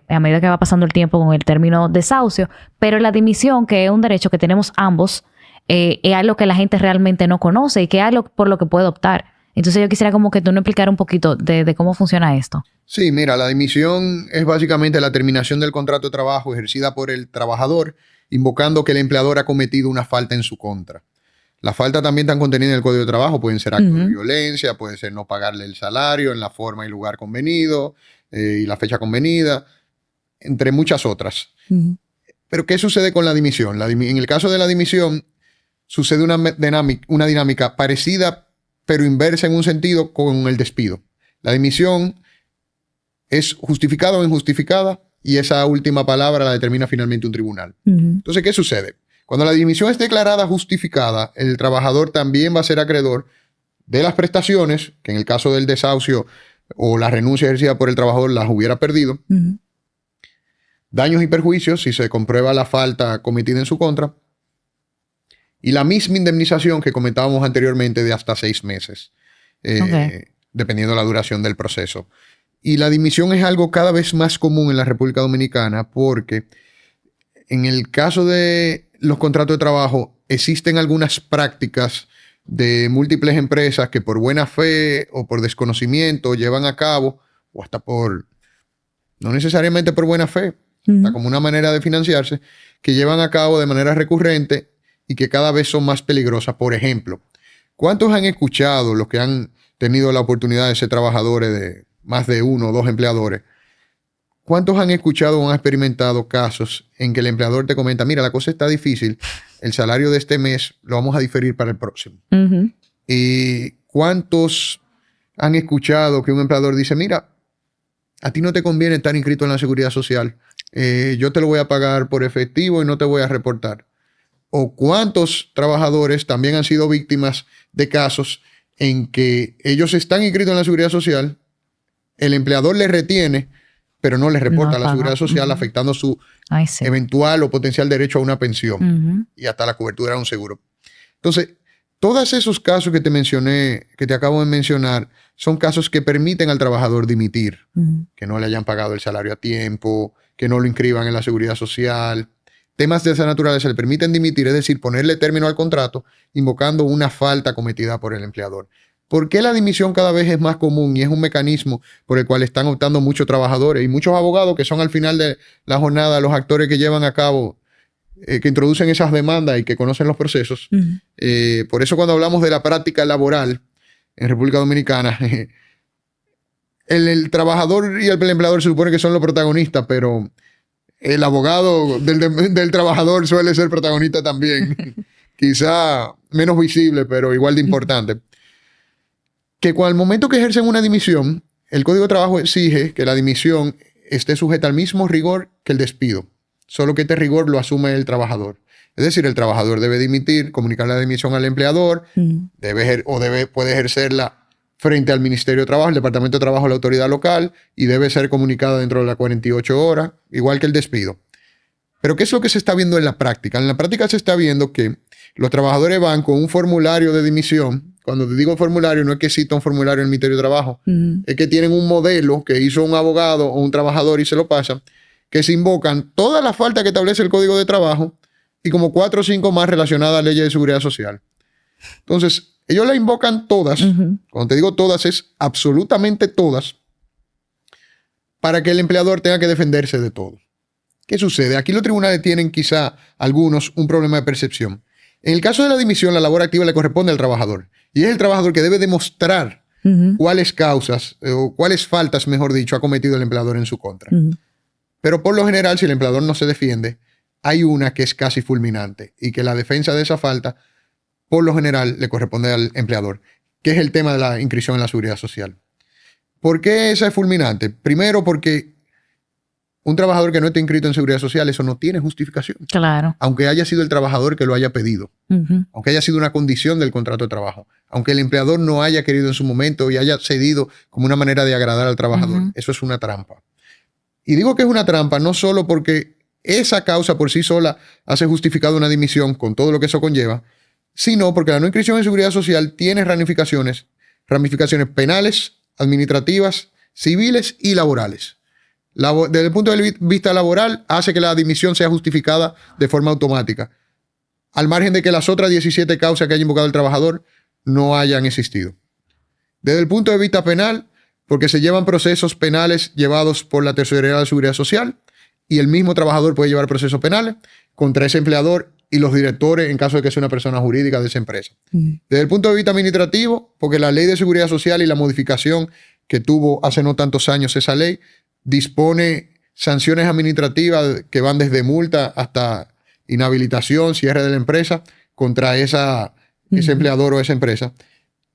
a medida que va pasando el tiempo con el término desahucio, pero la dimisión, que es un derecho que tenemos ambos, es algo que la gente realmente no conoce y que es algo por lo que puede optar. Entonces yo quisiera como que tú nos explicara un poquito de cómo funciona esto. Sí, mira, la dimisión es básicamente la terminación del contrato de trabajo ejercida por el trabajador, invocando que el empleador ha cometido una falta en su contra. Las faltas también están contenidas en el Código de Trabajo, pueden ser actos de violencia, puede ser no pagarle el salario en la forma y lugar convenido y la fecha convenida, entre muchas otras. Pero ¿qué sucede con la dimisión? En el caso de la dimisión sucede una dinámica parecida pero inversa en un sentido con el despido. La dimisión es justificada o injustificada y esa última palabra la determina finalmente un tribunal. Entonces, ¿qué sucede? Cuando la dimisión es declarada justificada, el trabajador también va a ser acreedor de las prestaciones, que en el caso del desahucio o la renuncia ejercida por el trabajador las hubiera perdido, daños y perjuicios si se comprueba la falta cometida en su contra, y la misma indemnización que comentábamos anteriormente de hasta 6 meses, dependiendo de la duración del proceso. Y la dimisión es algo cada vez más común en la República Dominicana porque en el caso de los contratos de trabajo existen algunas prácticas de múltiples empresas que por buena fe o por desconocimiento llevan a cabo, o hasta no necesariamente por buena fe, hasta como una manera de financiarse, que llevan a cabo de manera recurrente y que cada vez son más peligrosas. Por ejemplo, ¿cuántos han escuchado, los que han tenido la oportunidad de ser trabajadores de más de 1 o 2 empleadores, cuántos han escuchado o han experimentado casos en que el empleador te comenta, mira, la cosa está difícil, el salario de este mes lo vamos a diferir para el próximo? ¿Y cuántos han escuchado que un empleador dice, mira, a ti no te conviene estar inscrito en la Seguridad Social, yo te lo voy a pagar por efectivo y no te voy a reportar? ¿O cuántos trabajadores también han sido víctimas de casos en que ellos están inscritos en la Seguridad Social, el empleador les retiene, pero no les reporta a la Seguridad Social, afectando su eventual o potencial derecho a una pensión y hasta la cobertura de un seguro? Entonces, todos esos casos que te mencioné, que te acabo de mencionar, son casos que permiten al trabajador dimitir, que no le hayan pagado el salario a tiempo, que no lo inscriban en la Seguridad Social. Temas de esa naturaleza le permiten dimitir, es decir, ponerle término al contrato, invocando una falta cometida por el empleador. ¿Por qué la dimisión cada vez es más común y es un mecanismo por el cual están optando muchos trabajadores y muchos abogados que son al final de la jornada los actores que llevan a cabo, que introducen esas demandas y que conocen los procesos? Por eso cuando hablamos de la práctica laboral en República Dominicana, el trabajador y el empleador se supone que son los protagonistas, pero el abogado del trabajador suele ser protagonista también. Quizá menos visible, pero igual de importante. Que al momento que ejercen una dimisión, el Código de Trabajo exige que la dimisión esté sujeta al mismo rigor que el despido, solo que este rigor lo asume el trabajador. Es decir, el trabajador debe dimitir, comunicar la dimisión al empleador, puede ejercerla frente al Ministerio de Trabajo, el Departamento de Trabajo, la autoridad local, y debe ser comunicada dentro de las 48 horas, igual que el despido. Pero ¿qué es lo que se está viendo en la práctica? En la práctica se está viendo que los trabajadores van con un formulario de dimisión. Cuando te digo formulario, no es que exista un formulario en el Ministerio de Trabajo, es que tienen un modelo que hizo un abogado o un trabajador y se lo pasan, que se invocan todas las faltas que establece el Código de Trabajo y como 4 o 5 más relacionadas a leyes de seguridad social. Entonces, ellos la invocan todas, cuando te digo todas, es absolutamente todas, para que el empleador tenga que defenderse de todo. ¿Qué sucede? Aquí los tribunales tienen quizá algunos un problema de percepción. En el caso de la dimisión, la labor activa le corresponde al trabajador. Y es el trabajador que debe demostrar cuáles causas o cuáles faltas, mejor dicho, ha cometido el empleador en su contra. Pero por lo general, si el empleador no se defiende, hay una que es casi fulminante y que la defensa de esa falta por lo general le corresponde al empleador, que es el tema de la inscripción en la Seguridad Social. ¿Por qué esa es fulminante? Primero, porque un trabajador que no esté inscrito en Seguridad Social, eso no tiene justificación. Claro. Aunque haya sido el trabajador que lo haya pedido, aunque haya sido una condición del contrato de trabajo, aunque el empleador no haya querido en su momento y haya cedido como una manera de agradar al trabajador, eso es una trampa. Y digo que es una trampa no solo porque esa causa por sí sola hace justificada una dimisión con todo lo que eso conlleva, sino porque la no inscripción en seguridad social tiene ramificaciones penales, administrativas, civiles y laborales. Desde el punto de vista laboral, hace que la dimisión sea justificada de forma automática, al margen de que las otras 17 causas que haya invocado el trabajador no hayan existido. Desde el punto de vista penal, porque se llevan procesos penales llevados por la Tesorería de la Seguridad Social y el mismo trabajador puede llevar procesos penales contra ese empleador y los directores en caso de que sea una persona jurídica de esa empresa. Desde el punto de vista administrativo, porque la Ley de Seguridad Social y la modificación que tuvo hace no tantos años esa ley dispone sanciones administrativas que van desde multa hasta inhabilitación, cierre de la empresa contra ese empleador o esa empresa.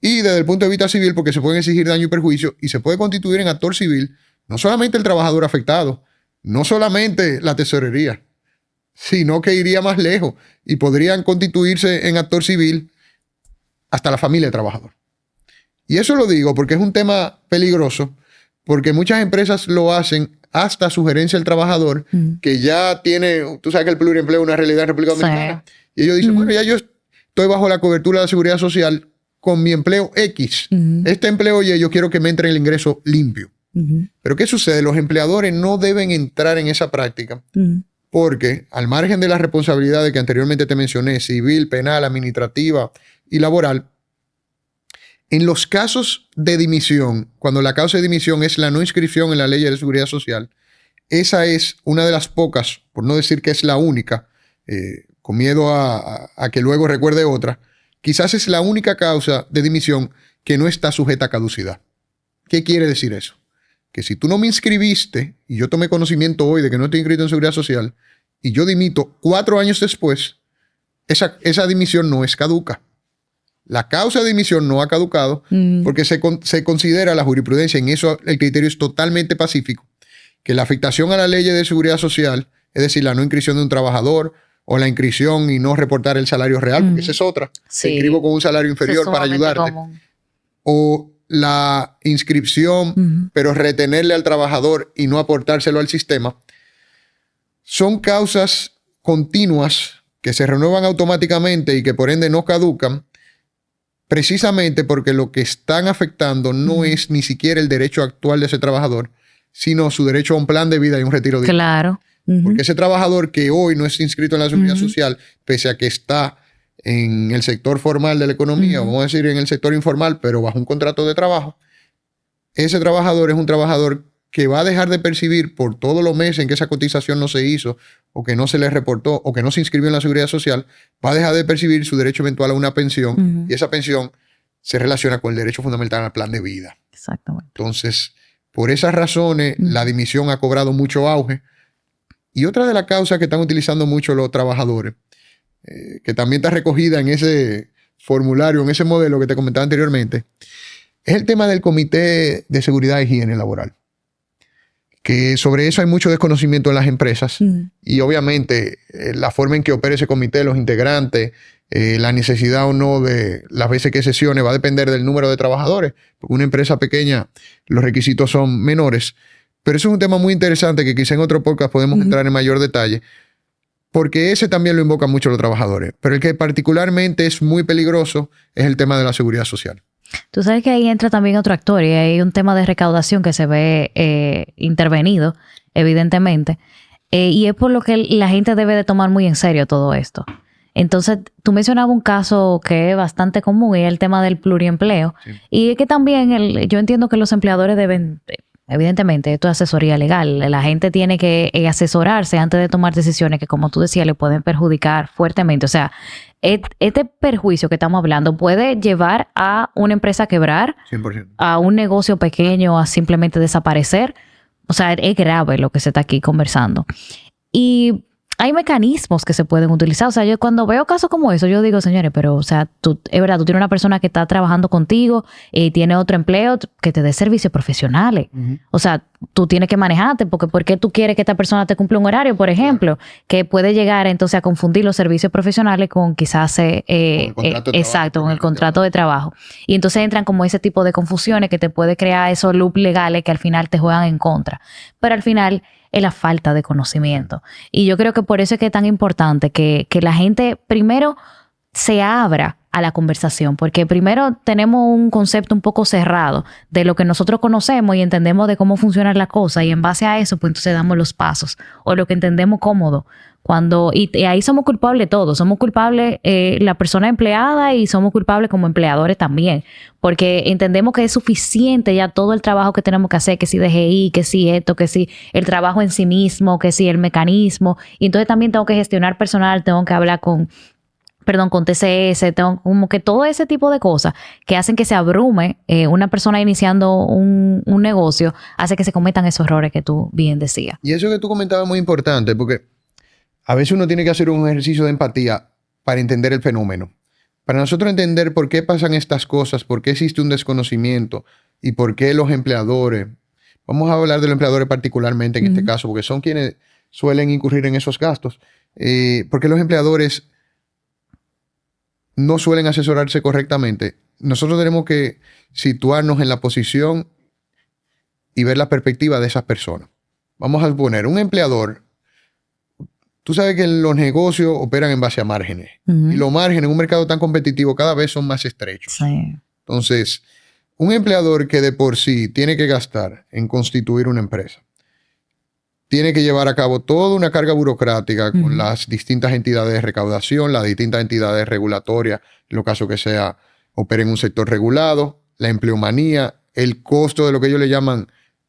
Y desde el punto de vista civil, porque se pueden exigir daño y perjuicio y se puede constituir en actor civil no solamente el trabajador afectado, no solamente la tesorería, sino que iría más lejos y podrían constituirse en actor civil hasta la familia del trabajador. Y eso lo digo porque es un tema peligroso, porque muchas empresas lo hacen hasta sugerencia del trabajador, que ya tiene, tú sabes que el pluriempleo es una realidad en República Dominicana, y ellos dicen, bueno, ya yo estoy bajo la cobertura de la seguridad social con mi empleo X. Este empleo Y yo quiero que me entre el ingreso limpio. Pero ¿qué sucede? Los empleadores no deben entrar en esa práctica porque al margen de las responsabilidades que anteriormente te mencioné, civil, penal, administrativa y laboral, en los casos de dimisión, cuando la causa de dimisión es la no inscripción en la ley de seguridad social, esa es una de las pocas, por no decir que es la única, con miedo a que luego recuerde otra, quizás es la única causa de dimisión que no está sujeta a caducidad. ¿Qué quiere decir eso? Que si tú no me inscribiste y yo tomé conocimiento hoy de que no estoy inscrito en seguridad social y yo dimito 4 años después, esa dimisión no es caduca. La causa de dimisión no ha caducado porque se considera la jurisprudencia, en eso el criterio es totalmente pacífico, que la afectación a la ley de seguridad social, es decir, la no inscripción de un trabajador o la inscripción y no reportar el salario real, porque esa es otra. Sí. Te inscribo con un salario inferior para ayudarte. Común. O la inscripción, pero retenerle al trabajador y no aportárselo al sistema, son causas continuas que se renuevan automáticamente y que por ende no caducan, precisamente porque lo que están afectando no es ni siquiera el derecho actual de ese trabajador, sino su derecho a un plan de vida y un retiro digno. Claro. Porque ese trabajador que hoy no es inscrito en la seguridad social, pese a que está en el sector formal de la economía, vamos a decir en el sector informal, pero bajo un contrato de trabajo, ese trabajador es un trabajador que va a dejar de percibir por todos los meses en que esa cotización no se hizo, o que no se le reportó, o que no se inscribió en la seguridad social, va a dejar de percibir su derecho eventual a una pensión, y esa pensión se relaciona con el derecho fundamental al plan de vida. Exactamente. Entonces, por esas razones, la dimisión ha cobrado mucho auge. Y otra de las causas que están utilizando mucho los trabajadores, que también está recogida en ese formulario, en ese modelo que te comentaba anteriormente, es el tema del Comité de Seguridad e Higiene Laboral. Que sobre eso hay mucho desconocimiento en las empresas y obviamente la forma en que opera ese comité, los integrantes, la necesidad o no de las veces que sesione va a depender del número de trabajadores. Porque una empresa pequeña, los requisitos son menores. Pero eso es un tema muy interesante que quizá en otro podcast podemos entrar en mayor detalle, porque ese también lo invocan mucho los trabajadores. Pero el que particularmente es muy peligroso es el tema de la seguridad social. Tú sabes que ahí entra también otro actor y hay un tema de recaudación que se ve intervenido, evidentemente, y es por lo que la gente debe de tomar muy en serio todo esto. Entonces, tú mencionabas un caso que es bastante común y es el tema del pluriempleo. Sí. Y es que también yo entiendo que los empleadores deben... Evidentemente, esto es asesoría legal. La gente tiene que asesorarse antes de tomar decisiones que, como tú decías, le pueden perjudicar fuertemente. O sea, este perjuicio que estamos hablando puede llevar a una empresa a quebrar, 100%. A un negocio pequeño a simplemente desaparecer. O sea, es grave lo que se está aquí conversando. Y hay mecanismos que se pueden utilizar. O sea, yo cuando veo casos como eso, yo digo, señores, pero, o sea, es verdad, tú tienes una persona que está trabajando contigo y tiene otro empleo que te dé servicios profesionales. O sea, tú tienes que manejarte porque ¿por qué tú quieres que esta persona te cumpla un horario, por ejemplo? Que puede llegar entonces a confundir los servicios profesionales con quizás con el contrato de trabajo. Y entonces entran como ese tipo de confusiones que te puede crear esos loops legales que al final te juegan en contra. Pero al final es la falta de conocimiento. Y yo creo que por eso es que es tan importante que la gente primero se abra a la conversación, porque primero tenemos un concepto un poco cerrado de lo que nosotros conocemos y entendemos de cómo funciona la cosa, y en base a eso, pues entonces damos los pasos o lo que entendemos cómodo. Y ahí somos culpables todos, somos culpables la persona empleada y somos culpables como empleadores también, porque entendemos que es suficiente ya todo el trabajo que tenemos que hacer, que si DGI, que si esto, que si el trabajo en sí mismo, que si el mecanismo, y entonces también tengo que gestionar personal, tengo que hablar con TCS, como que todo ese tipo de cosas que hacen que se abrume una persona iniciando un negocio, hace que se cometan esos errores que tú bien decías. Y eso que tú comentabas es muy importante, porque a veces uno tiene que hacer un ejercicio de empatía para entender el fenómeno. Para nosotros entender por qué pasan estas cosas, por qué existe un desconocimiento y por qué los empleadores, vamos a hablar de los empleadores particularmente en este caso, porque son quienes suelen incurrir en esos gastos, porque los empleadores no suelen asesorarse correctamente. Nosotros tenemos que situarnos en la posición y ver la perspectiva de esas personas. Vamos a suponer, un empleador, tú sabes que los negocios operan en base a márgenes. Y los márgenes en un mercado tan competitivo cada vez son más estrechos. Sí. Entonces, un empleador que de por sí tiene que gastar en constituir una empresa, tiene que llevar a cabo toda una carga burocrática con las distintas entidades de recaudación, las distintas entidades regulatorias, en lo caso que sea, operen en un sector regulado, la empleomanía, el costo de lo que ellos le llaman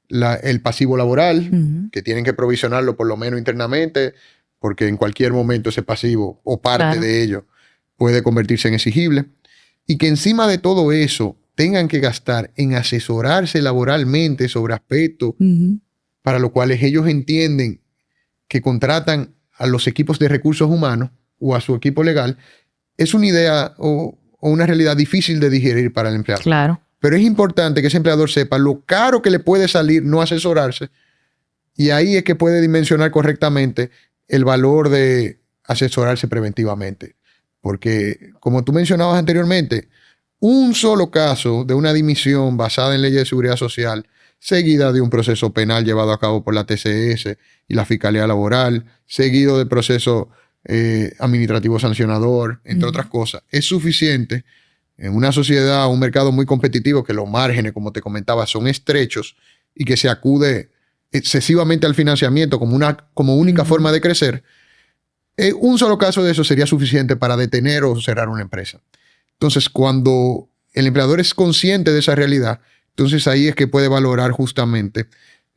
el pasivo laboral, que tienen que provisionarlo por lo menos internamente, porque en cualquier momento ese pasivo o parte de ello puede convertirse en exigible. Y que encima de todo eso tengan que gastar en asesorarse laboralmente sobre aspectos para los cuales ellos entienden que contratan a los equipos de recursos humanos o a su equipo legal, es una idea o una realidad difícil de digerir para el empleado. Claro. Pero es importante que ese empleador sepa lo caro que le puede salir no asesorarse, y ahí es que puede dimensionar correctamente el valor de asesorarse preventivamente. Porque, como tú mencionabas anteriormente, un solo caso de una dimisión basada en leyes de seguridad social, seguida de un proceso penal llevado a cabo por la TCS y la Fiscalía Laboral, seguido del proceso administrativo sancionador, entre otras cosas, es suficiente en una sociedad, un mercado muy competitivo, que los márgenes, como te comentaba, son estrechos y que se acude excesivamente al financiamiento como única forma de crecer. Un solo caso de eso sería suficiente para detener o cerrar una empresa. Entonces, cuando el empleador es consciente de esa realidad, entonces ahí es que puede valorar justamente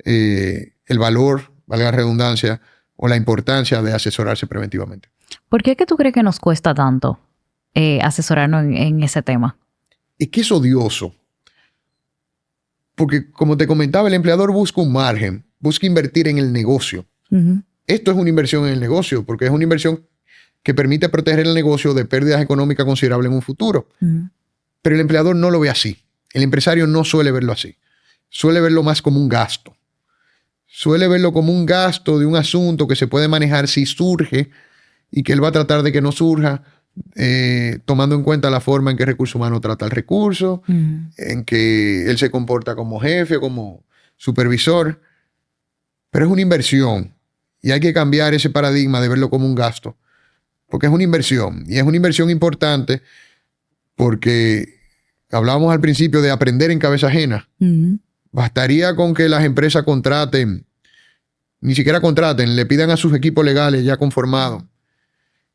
el valor, valga la redundancia, o la importancia de asesorarse preventivamente. ¿Por qué es que tú crees que nos cuesta tanto asesorarnos en ese tema? Es que es odioso. Porque, como te comentaba, el empleador busca un margen, busca invertir en el negocio. Esto es una inversión en el negocio, porque es una inversión que permite proteger el negocio de pérdidas económicas considerables en un futuro. Pero el empleador no lo ve así. El empresario no suele verlo así. Suele verlo más como un gasto. Suele verlo como un gasto de un asunto que se puede manejar si surge, y que él va a tratar de que no surja, tomando en cuenta la forma en que el recurso humano trata el recurso, en que él se comporta como jefe, como supervisor. Pero es una inversión, y hay que cambiar ese paradigma de verlo como un gasto, porque es una inversión, y es una inversión importante, porque hablábamos al principio de aprender en cabeza ajena. Bastaría con que las empresas contraten, ni siquiera contraten, le pidan a sus equipos legales ya conformados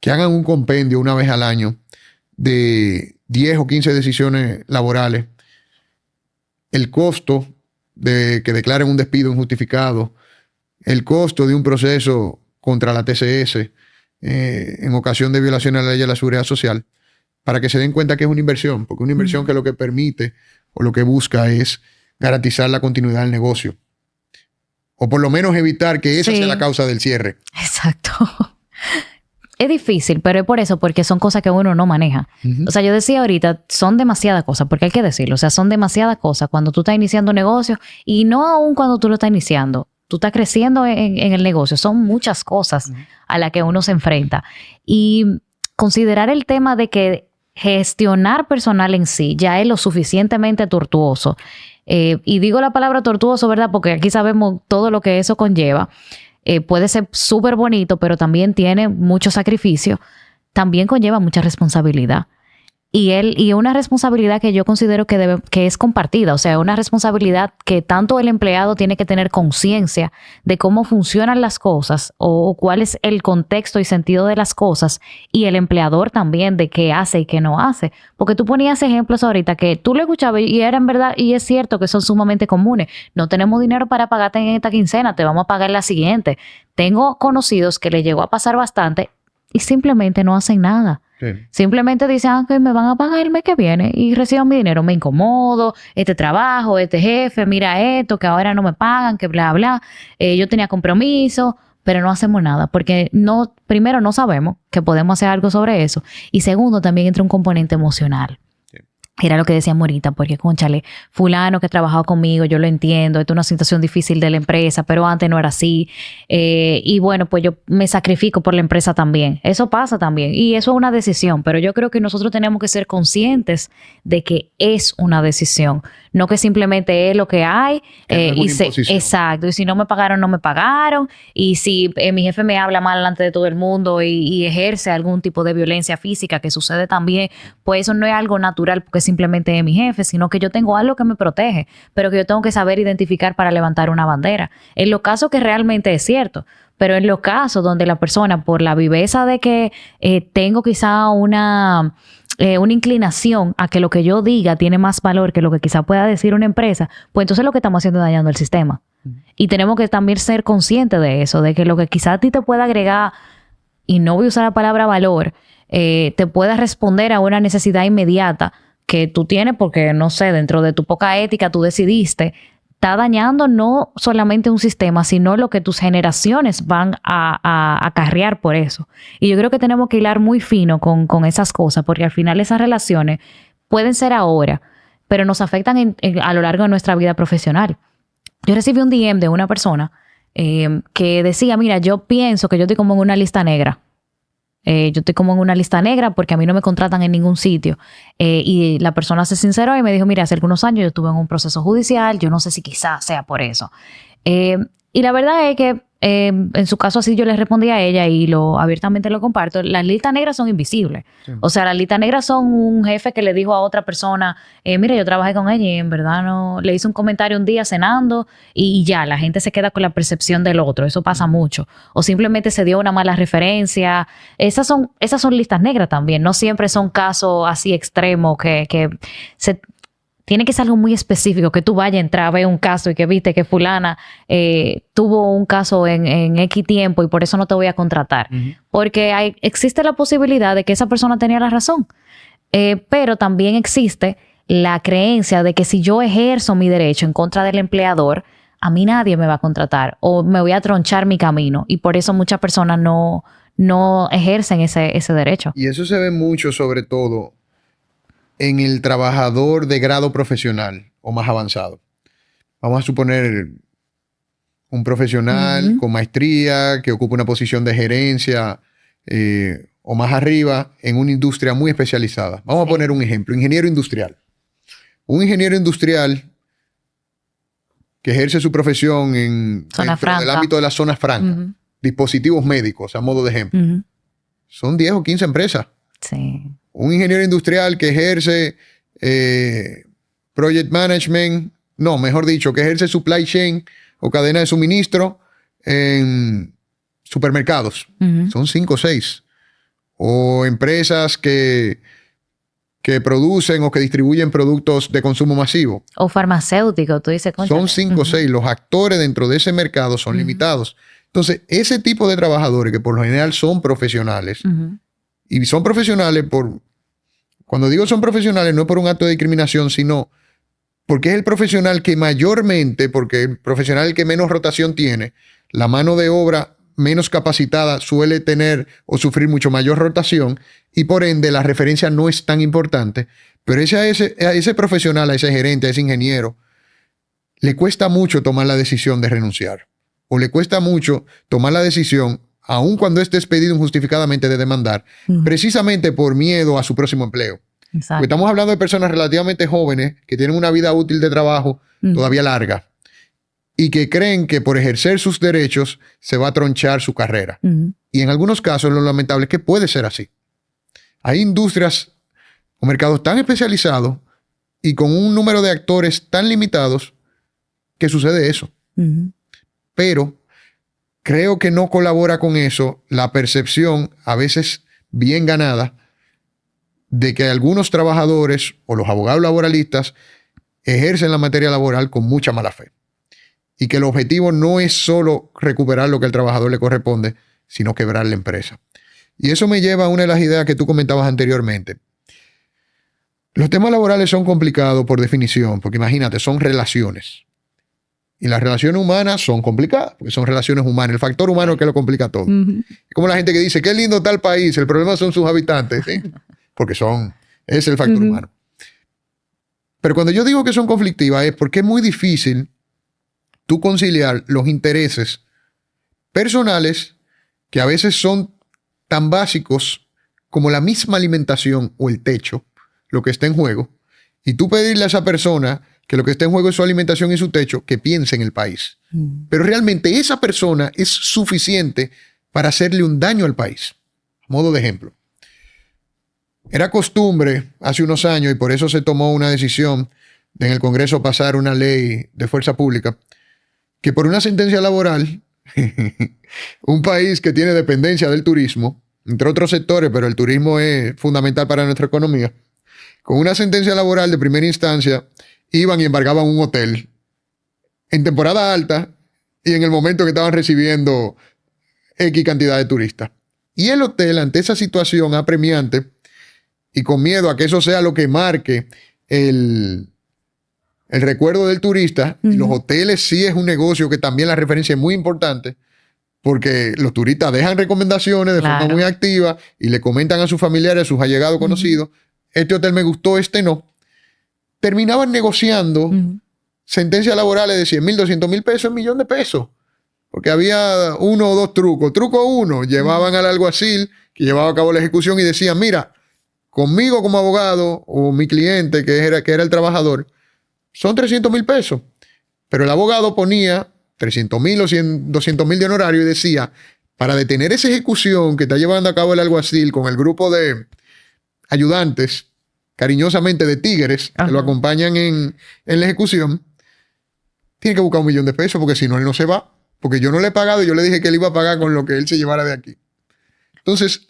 que hagan un compendio una vez al año de 10 o 15 decisiones laborales, el costo de que declaren un despido injustificado, el costo de un proceso contra la TCS en ocasión de violación a la ley de la seguridad social, para que se den cuenta que es una inversión, porque una inversión que lo que permite o lo que busca es garantizar la continuidad del negocio, o por lo menos evitar que esa sea la causa del cierre. Exacto. Es difícil, pero es por eso, porque son cosas que uno no maneja. O sea, yo decía ahorita, son demasiadas cosas, porque hay que decirlo. O sea, son demasiadas cosas cuando tú estás iniciando un negocio, y no aún cuando tú lo estás iniciando. Tú estás creciendo en el negocio. Son muchas cosas a las que uno se enfrenta. Y considerar el tema de que gestionar personal en sí ya es lo suficientemente tortuoso. Y digo la palabra tortuoso, ¿verdad? Porque aquí sabemos todo lo que eso conlleva. Puede ser súper bonito, pero también tiene mucho sacrificio. También conlleva mucha responsabilidad. Y una responsabilidad que yo considero que es compartida, o sea, una responsabilidad que tanto el empleado tiene que tener conciencia de cómo funcionan las cosas o cuál es el contexto y sentido de las cosas, y el empleador también de qué hace y qué no hace. Porque tú ponías ejemplos ahorita que tú lo escuchabas y era en verdad, y es cierto que son sumamente comunes. No tenemos dinero para pagarte en esta quincena, te vamos a pagar la siguiente. Tengo conocidos que le llegó a pasar bastante y simplemente no hacen nada. Sí. Simplemente dicen que me van a pagar el mes que viene y recibo mi dinero. Me incomodo, este trabajo, este jefe, mira esto, que ahora no me pagan, que bla, bla. Yo tenía compromiso, pero no hacemos nada porque primero no sabemos que podemos hacer algo sobre eso, y segundo también entra un componente emocional. Era lo que decíamos ahorita, porque cónchale, fulano que ha trabajado conmigo, yo lo entiendo, esto es una situación difícil de la empresa, pero antes no era así. Y bueno, pues yo me sacrifico por la empresa también. Eso pasa también. Y eso es una decisión, pero yo creo que nosotros tenemos que ser conscientes de que es una decisión. No que simplemente es lo que hay. Exacto. Y si no me pagaron, no me pagaron. Y si mi jefe me habla mal delante de todo el mundo y ejerce algún tipo de violencia física que sucede también, pues eso no es algo natural porque simplemente es mi jefe, sino que yo tengo algo que me protege, pero que yo tengo que saber identificar para levantar una bandera. En los casos que realmente es cierto, pero en los casos donde la persona, por la viveza de que tengo quizá una inclinación a que lo que yo diga tiene más valor que lo que quizá pueda decir una empresa, pues entonces lo que estamos haciendo es dañando el sistema. Y tenemos que también ser conscientes de eso, de que lo que quizá a ti te pueda agregar, y no voy a usar la palabra valor, te pueda responder a una necesidad inmediata que tú tienes porque, no sé, dentro de tu poca ética tú decidiste, está dañando no solamente un sistema, sino lo que tus generaciones van a acarrear por eso. Y yo creo que tenemos que hilar muy fino con esas cosas, porque al final esas relaciones pueden ser ahora, pero nos afectan a lo largo de nuestra vida profesional. Yo recibí un DM de una persona que decía, mira, yo pienso que yo estoy como en una lista negra. Yo estoy como en una lista negra porque a mí no me contratan en ningún sitio. Y la persona se sinceró y me dijo, mira, hace algunos años yo estuve en un proceso judicial, yo no sé si quizás sea por eso. Y la verdad es que en su caso así yo le respondí a ella y abiertamente lo comparto. Las listas negras son invisibles. Sí. O sea, las listas negras son un jefe que le dijo a otra persona, mira, yo trabajé con ella y en verdad no, le hice un comentario un día cenando y ya, la gente se queda con la percepción del otro. Eso pasa mucho. O simplemente se dio una mala referencia. Esas son listas negras también. No siempre son casos así extremos que tiene que ser algo muy específico, que tú vayas a entrar a ver un caso y que viste que fulana tuvo un caso en X tiempo y por eso no te voy a contratar. Uh-huh. Porque existe la posibilidad de que esa persona tenía la razón. Pero también existe la creencia de que si yo ejerzo mi derecho en contra del empleador, a mí nadie me va a contratar o me voy a tronchar mi camino. Y por eso muchas personas no ejercen ese derecho. Y eso se ve mucho, sobre todo en el trabajador de grado profesional o más avanzado. Vamos a suponer un profesional con maestría que ocupa una posición de gerencia o más arriba en una industria muy especializada. Vamos a poner un ejemplo, ingeniero industrial. Un ingeniero industrial que ejerce su profesión dentro del ámbito de las zonas francas, dispositivos médicos, a modo de ejemplo. Son 10 o 15 empresas. Sí. Un ingeniero industrial que ejerce project management, no, mejor dicho, que ejerce supply chain o cadena de suministro en supermercados. Son 5 o 6. O empresas que producen o que distribuyen productos de consumo masivo. O farmacéuticos, tú dices. Son 5 o 6. Los actores dentro de ese mercado son limitados. Entonces, ese tipo de trabajadores que por lo general son profesionales, y son profesionales cuando digo son profesionales, no es por un acto de discriminación, sino porque es el profesional que mayormente, porque el profesional que menos rotación tiene, la mano de obra menos capacitada suele tener o sufrir mucho mayor rotación y por ende la referencia no es tan importante. Pero a ese profesional, a ese gerente, a ese ingeniero, le cuesta mucho tomar la decisión de renunciar. O le cuesta mucho tomar la decisión aun cuando esté despedido injustificadamente, de demandar, precisamente por miedo a su próximo empleo. Exacto. Porque estamos hablando de personas relativamente jóvenes que tienen una vida útil de trabajo todavía larga y que creen que por ejercer sus derechos se va a tronchar su carrera. Y en algunos casos lo lamentable es que puede ser así. Hay industrias o mercados tan especializados y con un número de actores tan limitados que sucede eso. Pero creo que no colabora con eso la percepción, a veces bien ganada, de que algunos trabajadores o los abogados laboralistas ejercen la materia laboral con mucha mala fe. Y que el objetivo no es solo recuperar lo que al trabajador le corresponde, sino quebrar la empresa. Y eso me lleva a una de las ideas que tú comentabas anteriormente. Los temas laborales son complicados por definición, porque imagínate, son relaciones. Y las relaciones humanas son complicadas, porque son relaciones humanas. El factor humano es que lo complica todo. Es como la gente que dice, qué lindo está el país, el problema son sus habitantes, ¿sí? Porque es el factor humano. Pero cuando yo digo que son conflictivas es porque es muy difícil tú conciliar los intereses personales que a veces son tan básicos como la misma alimentación o el techo, lo que está en juego, y tú pedirle a esa persona que lo que está en juego es su alimentación y su techo, que piense en el país. Pero realmente esa persona es suficiente para hacerle un daño al país. A modo de ejemplo. Era costumbre hace unos años, y por eso se tomó una decisión de en el Congreso pasar una ley de fuerza pública, que por una sentencia laboral, un país que tiene dependencia del turismo, entre otros sectores, pero el turismo es fundamental para nuestra economía, con una sentencia laboral de primera instancia, iban y embargaban un hotel en temporada alta y en el momento que estaban recibiendo X cantidad de turistas. Y el hotel, ante esa situación apremiante y con miedo a que eso sea lo que marque el recuerdo del turista, y los hoteles sí es un negocio que también la referencia es muy importante, porque los turistas dejan recomendaciones de forma muy activa y le comentan a sus familiares, a sus allegados conocidos, este hotel me gustó, este no. Terminaban negociando sentencias laborales de 100,000, 200,000 pesos, $1,000,000 de pesos. Porque había uno o dos trucos. Truco uno, llevaban al alguacil que llevaba a cabo la ejecución y decían, mira, conmigo como abogado o mi cliente, que era el trabajador, son 300,000 pesos. Pero el abogado ponía 300,000 o 200,000 de honorario y decía, para detener esa ejecución que está llevando a cabo el alguacil con el grupo de ayudantes, cariñosamente de tigres, que lo acompañan en la ejecución, tiene que buscar $1,000,000 de pesos, porque si no, él no se va. Porque yo no le he pagado y yo le dije que él iba a pagar con lo que él se llevara de aquí. Entonces,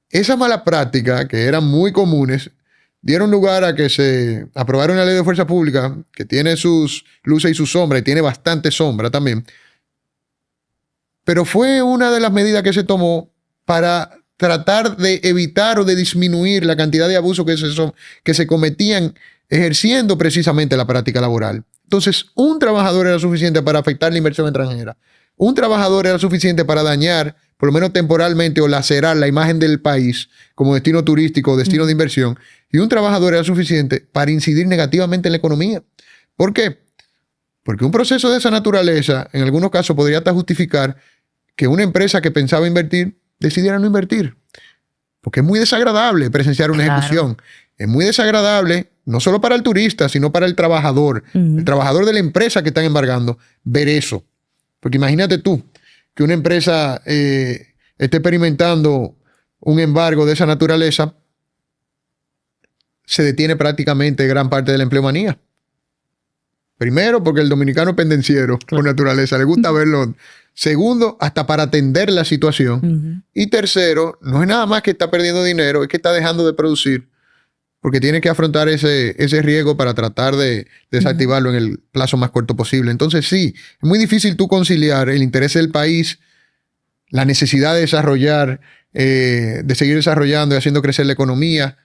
esa mala práctica, que eran muy comunes, dieron lugar a que se aprobara una ley de fuerza pública que tiene sus luces y sus sombras, y tiene bastante sombra también. Pero fue una de las medidas que se tomó para tratar de evitar o de disminuir la cantidad de abusos que se cometían ejerciendo precisamente la práctica laboral. Entonces, un trabajador era suficiente para afectar la inversión extranjera. Un trabajador era suficiente para dañar, por lo menos temporalmente, o lacerar la imagen del país como destino turístico o destino de inversión. Y un trabajador era suficiente para incidir negativamente en la economía. ¿Por qué? Porque un proceso de esa naturaleza, en algunos casos, podría hasta justificar que una empresa que pensaba invertir decidiera no invertir. Porque es muy desagradable presenciar una ejecución. Es muy desagradable, no solo para el turista, sino para el trabajador de la empresa que están embargando, ver eso. Porque imagínate tú que una empresa esté experimentando un embargo de esa naturaleza, se detiene prácticamente gran parte de la empleomanía. Primero, porque el dominicano es pendenciero por naturaleza, le gusta verlo. Segundo, hasta para atender la situación. Y tercero, no es nada más que está perdiendo dinero, es que está dejando de producir, porque tiene que afrontar ese riesgo para tratar de desactivarlo en el plazo más corto posible. Entonces sí, es muy difícil tú conciliar el interés del país, la necesidad de desarrollar, de seguir desarrollando y haciendo crecer la economía,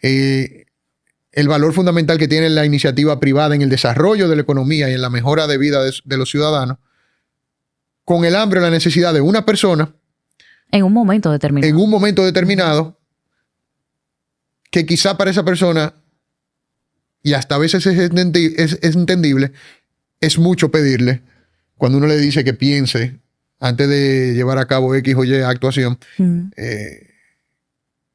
el valor fundamental que tiene la iniciativa privada en el desarrollo de la economía y en la mejora de vida de los ciudadanos, con el hambre o la necesidad de una persona en un momento determinado, que quizá para esa persona, y hasta a veces es entendible, es mucho pedirle cuando uno le dice que piense antes de llevar a cabo X o Y actuación,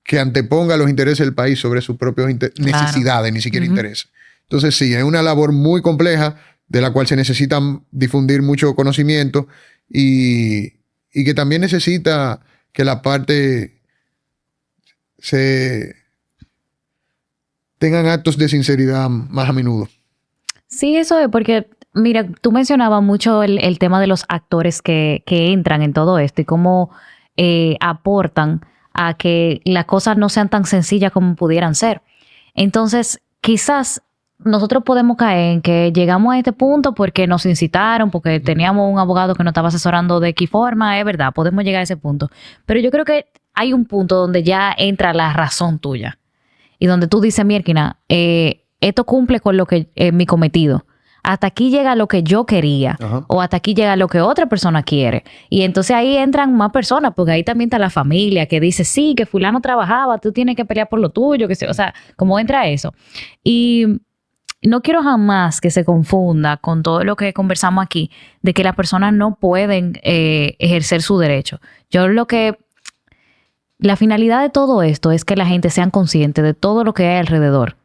que anteponga los intereses del país sobre sus propias necesidades, ni siquiera intereses. Entonces sí, es una labor muy compleja de la cual se necesita difundir mucho conocimiento y que también necesita que la parte tengan actos de sinceridad más a menudo. Sí, eso es porque, mira, tú mencionabas mucho el tema de los actores que entran en todo esto y cómo aportan a que las cosas no sean tan sencillas como pudieran ser. Entonces, quizás nosotros podemos caer en que llegamos a este punto porque nos incitaron, porque teníamos un abogado que nos estaba asesorando de qué forma, es verdad, podemos llegar a ese punto. Pero yo creo que hay un punto donde ya entra la razón tuya y donde tú dices, Mierkina, esto cumple con lo que mi cometido. Hasta aquí llega lo que yo quería. Ajá. O hasta aquí llega lo que otra persona quiere. Y entonces ahí entran más personas, porque ahí también está la familia que dice, sí, que fulano trabajaba, tú tienes que pelear por lo tuyo, o sea, ¿cómo entra eso? Y no quiero jamás que se confunda con todo lo que conversamos aquí, de que las personas no pueden ejercer su derecho. La finalidad de todo esto es que la gente sea consciente de todo lo que hay alrededor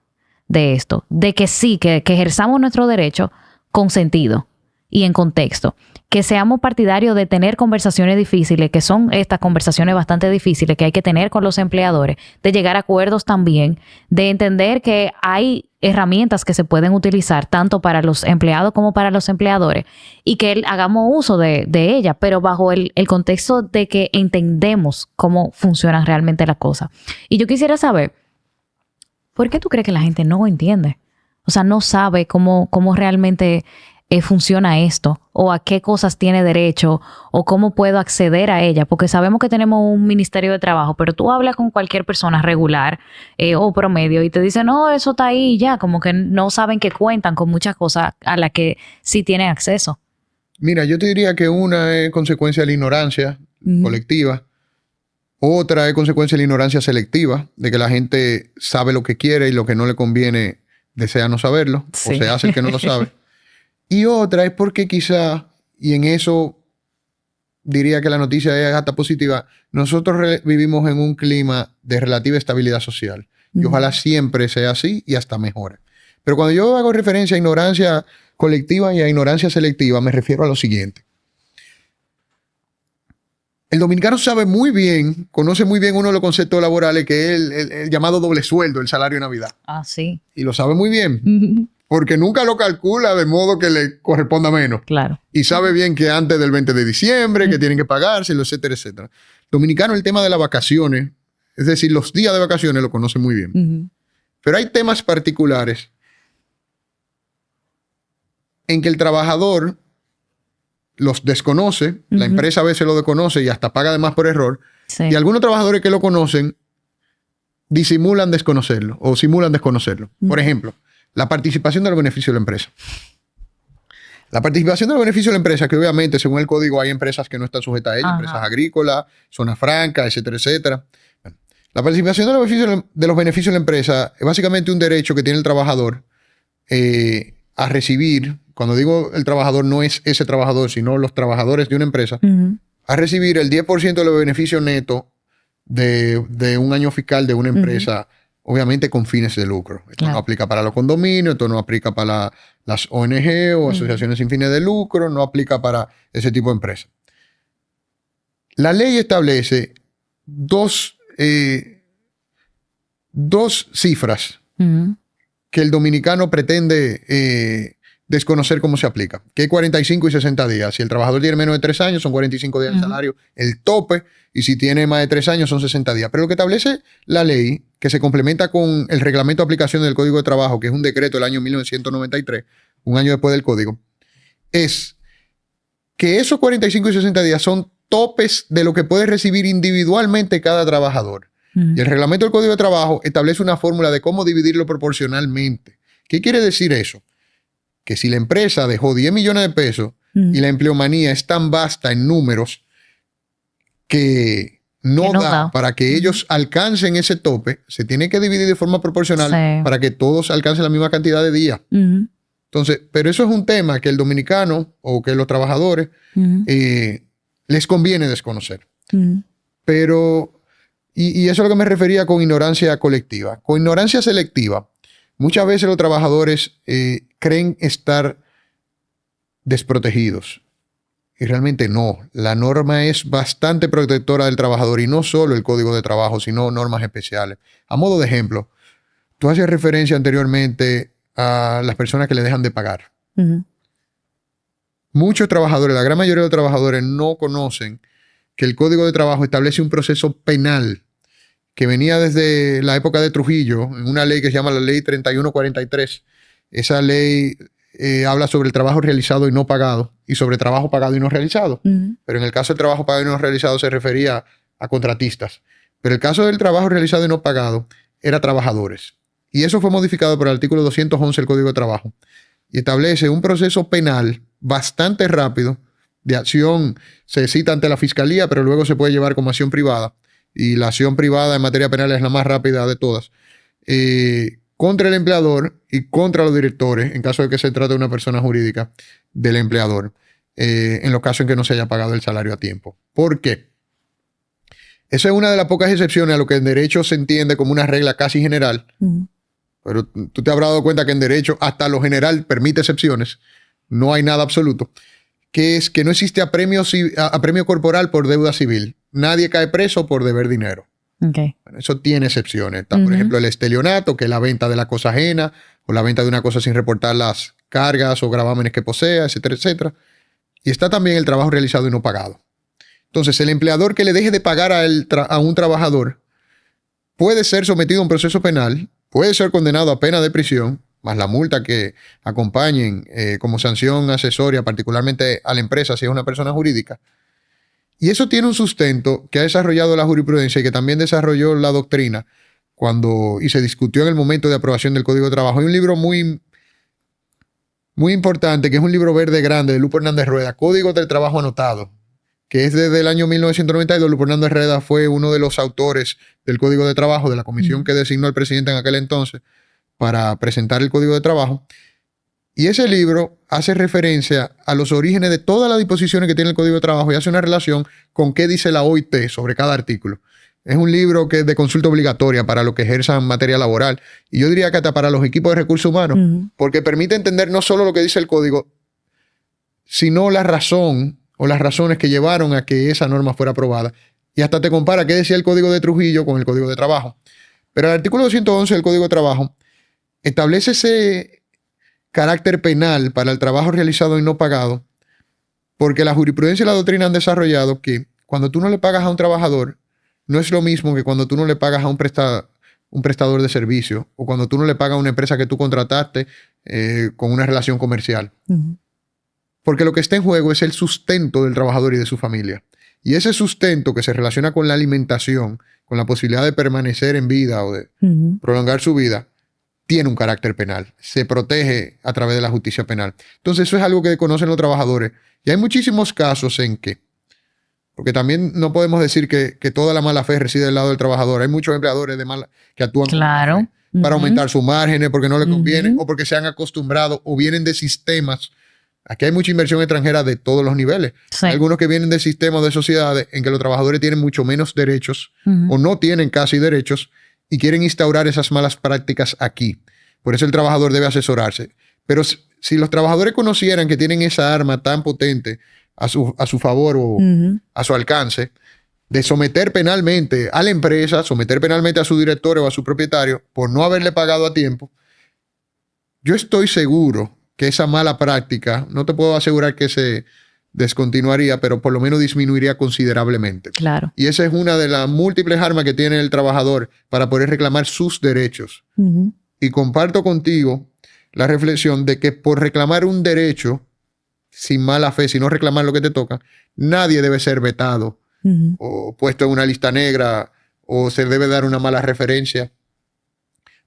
de esto, de que sí, que ejerzamos nuestro derecho con sentido y en contexto, que seamos partidarios de tener conversaciones difíciles, que son estas conversaciones bastante difíciles que hay que tener con los empleadores, de llegar a acuerdos también, de entender que hay herramientas que se pueden utilizar tanto para los empleados como para los empleadores y que hagamos uso de ellas, pero bajo el contexto de que entendemos cómo funcionan realmente las cosas. Y yo quisiera saber, ¿por qué tú crees que la gente no entiende? O sea, no sabe cómo realmente funciona esto, o a qué cosas tiene derecho, o cómo puedo acceder a ella, porque sabemos que tenemos un ministerio de trabajo, pero tú hablas con cualquier persona regular o promedio y te dicen, no, eso está ahí ya, como que no saben que cuentan con muchas cosas a las que sí tienen acceso. Mira, yo te diría que una es consecuencia de la ignorancia colectiva, otra es consecuencia de la ignorancia selectiva, de que la gente sabe lo que quiere y lo que no le conviene desea no saberlo, sí. O se hace el que no lo sabe. Y otra es porque quizá, y en eso diría que la noticia es hasta positiva, nosotros vivimos en un clima de relativa estabilidad social. Y ojalá siempre sea así y hasta mejore. Pero cuando yo hago referencia a ignorancia colectiva y a ignorancia selectiva, me refiero a lo siguiente. El dominicano sabe muy bien, conoce muy bien uno de los conceptos laborales que es el llamado doble sueldo, el salario de Navidad. Ah, sí. Y lo sabe muy bien. Porque nunca lo calcula de modo que le corresponda menos. Claro. Y sabe bien que antes del 20 de diciembre, que tienen que pagárselo, etcétera, etcétera. Dominicano, el tema de las vacaciones, es decir, los días de vacaciones lo conoce muy bien. Pero hay temas particulares en que el trabajador los desconoce, la empresa a veces lo desconoce y hasta paga además por error. Sí. Y algunos trabajadores que lo conocen disimulan desconocerlo o simulan desconocerlo. Por ejemplo, la participación de los beneficios de la empresa. La participación de los beneficios de la empresa, que obviamente, según el código, hay empresas que no están sujetas a ella, empresas agrícolas, zona franca, etcétera, etcétera. Bueno, la participación de los beneficios de la empresa es básicamente un derecho que tiene el trabajador a recibir, cuando digo el trabajador, no es ese trabajador, sino los trabajadores de una empresa, a recibir el 10% de los beneficios netos de un año fiscal de una empresa, obviamente con fines de lucro. Esto no aplica para los condominios, esto no aplica para las ONG o asociaciones sin fines de lucro, no aplica para ese tipo de empresas. La ley establece dos cifras que el dominicano pretende desconocer cómo se aplica, que es 45 y 60 días. Si el trabajador tiene menos de 3 años, son 45 días de salario, el tope, y si tiene más de 3 años, son 60 días. Pero lo que establece la ley, que se complementa con el reglamento de aplicación del Código de Trabajo, que es un decreto del año 1993, un año después del Código, es que esos 45 y 60 días son topes de lo que puede recibir individualmente cada trabajador. Y el reglamento del Código de Trabajo establece una fórmula de cómo dividirlo proporcionalmente. ¿Qué quiere decir eso? Que si la empresa dejó 10 millones de pesos y la empleomanía es tan vasta en números que no da para que ellos alcancen ese tope, se tiene que dividir de forma proporcional para que todos alcancen la misma cantidad de días. Entonces, pero eso es un tema que el dominicano o que los trabajadores les conviene desconocer. Ujú. Pero, y eso es a lo que me refería con ignorancia colectiva. Con ignorancia selectiva, muchas veces los trabajadores creen estar desprotegidos. Y realmente no. La norma es bastante protectora del trabajador y no solo el Código de Trabajo, sino normas especiales. A modo de ejemplo, tú hacías referencia anteriormente a las personas que le dejan de pagar. Ujú. Muchos trabajadores, la gran mayoría de los trabajadores no conocen que el Código de Trabajo establece un proceso penal que venía desde la época de Trujillo, en una ley que se llama la Ley 3143. Esa ley habla sobre el trabajo realizado y no pagado y sobre trabajo pagado y no realizado. Ujú. Pero en el caso del trabajo pagado y no realizado se refería a contratistas. Pero el caso del trabajo realizado y no pagado era trabajadores. Y eso fue modificado por el artículo 211 del Código de Trabajo y establece un proceso penal bastante rápido de acción. Se cita ante la fiscalía, pero luego se puede llevar como acción privada. Y la acción privada en materia penal es la más rápida de todas. Contra el empleador y contra los directores, en caso de que se trate de una persona jurídica del empleador, en los casos en que no se haya pagado el salario a tiempo. ¿Por qué? Esa es una de las pocas excepciones a lo que en derecho se entiende como una regla casi general. Ujú. Pero tú te habrás dado cuenta que en derecho hasta lo general permite excepciones. No hay nada absoluto. Que es que no existe apremio corporal por deuda civil. Nadie cae preso por deber dinero. Okay. Bueno, eso tiene excepciones. Está, por ejemplo, el estelionato, que es la venta de la cosa ajena, o la venta de una cosa sin reportar las cargas o gravámenes que posea, etcétera, etcétera. Y está también el trabajo realizado y no pagado. Entonces, el empleador que le deje de pagar a un trabajador puede ser sometido a un proceso penal, puede ser condenado a pena de prisión, más la multa que acompañen como sanción accesoria, particularmente a la empresa si es una persona jurídica. Y eso tiene un sustento que ha desarrollado la jurisprudencia y que también desarrolló la doctrina y se discutió en el momento de aprobación del Código de Trabajo. Hay un libro muy, muy importante, que es un libro verde grande de Lupo Hernández Rueda, Código del Trabajo Anotado, que es desde el año 1992. Lupo Hernández Rueda fue uno de los autores del Código de Trabajo, de la comisión que designó el presidente en aquel entonces para presentar el Código de Trabajo. Y ese libro hace referencia a los orígenes de todas las disposiciones que tiene el Código de Trabajo y hace una relación con qué dice la OIT sobre cada artículo. Es un libro que es de consulta obligatoria para los que ejerzan materia laboral. Y yo diría que hasta para los equipos de recursos humanos, porque permite entender no solo lo que dice el Código, sino la razón o las razones que llevaron a que esa norma fuera aprobada. Y hasta te compara qué decía el Código de Trujillo con el Código de Trabajo. Pero el artículo 211 del Código de Trabajo establece ese carácter penal para el trabajo realizado y no pagado, porque la jurisprudencia y la doctrina han desarrollado que cuando tú no le pagas a un trabajador, no es lo mismo que cuando tú no le pagas a un prestador de servicio o cuando tú no le pagas a una empresa que tú contrataste con una relación comercial. Porque lo que está en juego es el sustento del trabajador y de su familia. Y ese sustento que se relaciona con la alimentación, con la posibilidad de permanecer en vida o de prolongar su vida, tiene un carácter penal. Se protege a través de la justicia penal. Entonces eso es algo que conocen los trabajadores. Y hay muchísimos casos en que, porque también no podemos decir que toda la mala fe reside del lado del trabajador. Hay muchos empleadores que actúan Claro. para aumentar sus márgenes porque no les conviene o porque se han acostumbrado o vienen de sistemas. Aquí hay mucha inversión extranjera de todos los niveles. Sí. Hay algunos que vienen de sistemas de sociedades en que los trabajadores tienen mucho menos derechos o no tienen casi derechos y quieren instaurar esas malas prácticas aquí. Por eso el trabajador debe asesorarse. Pero si los trabajadores conocieran que tienen esa arma tan potente a su favor o a su alcance, de someter penalmente a la empresa, someter penalmente a su director o a su propietario por no haberle pagado a tiempo, yo estoy seguro que esa mala práctica, no te puedo asegurar que se descontinuaría, pero por lo menos disminuiría considerablemente. Claro. Y esa es una de las múltiples armas que tiene el trabajador para poder reclamar sus derechos. Y comparto contigo la reflexión de que por reclamar un derecho sin mala fe, si no reclamar lo que te toca, nadie debe ser vetado o puesto en una lista negra o se debe dar una mala referencia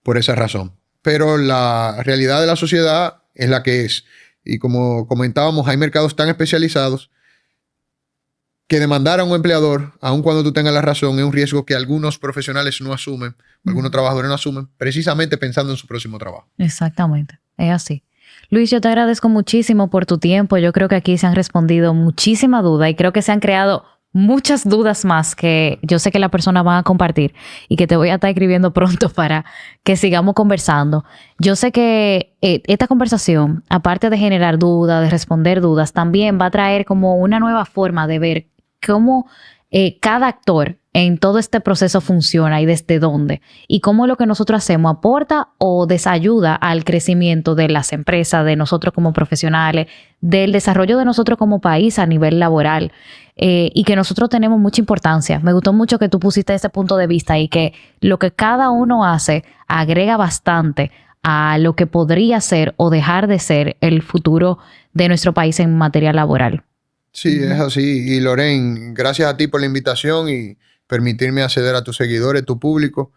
por esa razón. Pero la realidad de la sociedad es la que es. Y como comentábamos, hay mercados tan especializados que demandar a un empleador, aun cuando tú tengas la razón, es un riesgo que algunos profesionales no asumen, algunos trabajadores no asumen, precisamente pensando en su próximo trabajo. Exactamente, es así. Luis, yo te agradezco muchísimo por tu tiempo. Yo creo que aquí se han respondido muchísima duda y creo que se han creado muchas dudas más que yo sé que la persona va a compartir y que te voy a estar escribiendo pronto para que sigamos conversando. Yo sé que esta conversación, aparte de generar dudas, de responder dudas, también va a traer como una nueva forma de ver cómo cada actor en todo este proceso funciona y desde dónde, y cómo lo que nosotros hacemos aporta o desayuda al crecimiento de las empresas, de nosotros como profesionales, del desarrollo de nosotros como país a nivel laboral, y que nosotros tenemos mucha importancia. Me gustó mucho que tú pusiste ese punto de vista y que lo que cada uno hace agrega bastante a lo que podría ser o dejar de ser el futuro de nuestro país en materia laboral. Sí, es así. Y Lorraine, gracias a ti por la invitación y permitirme acceder a tus seguidores, tu público.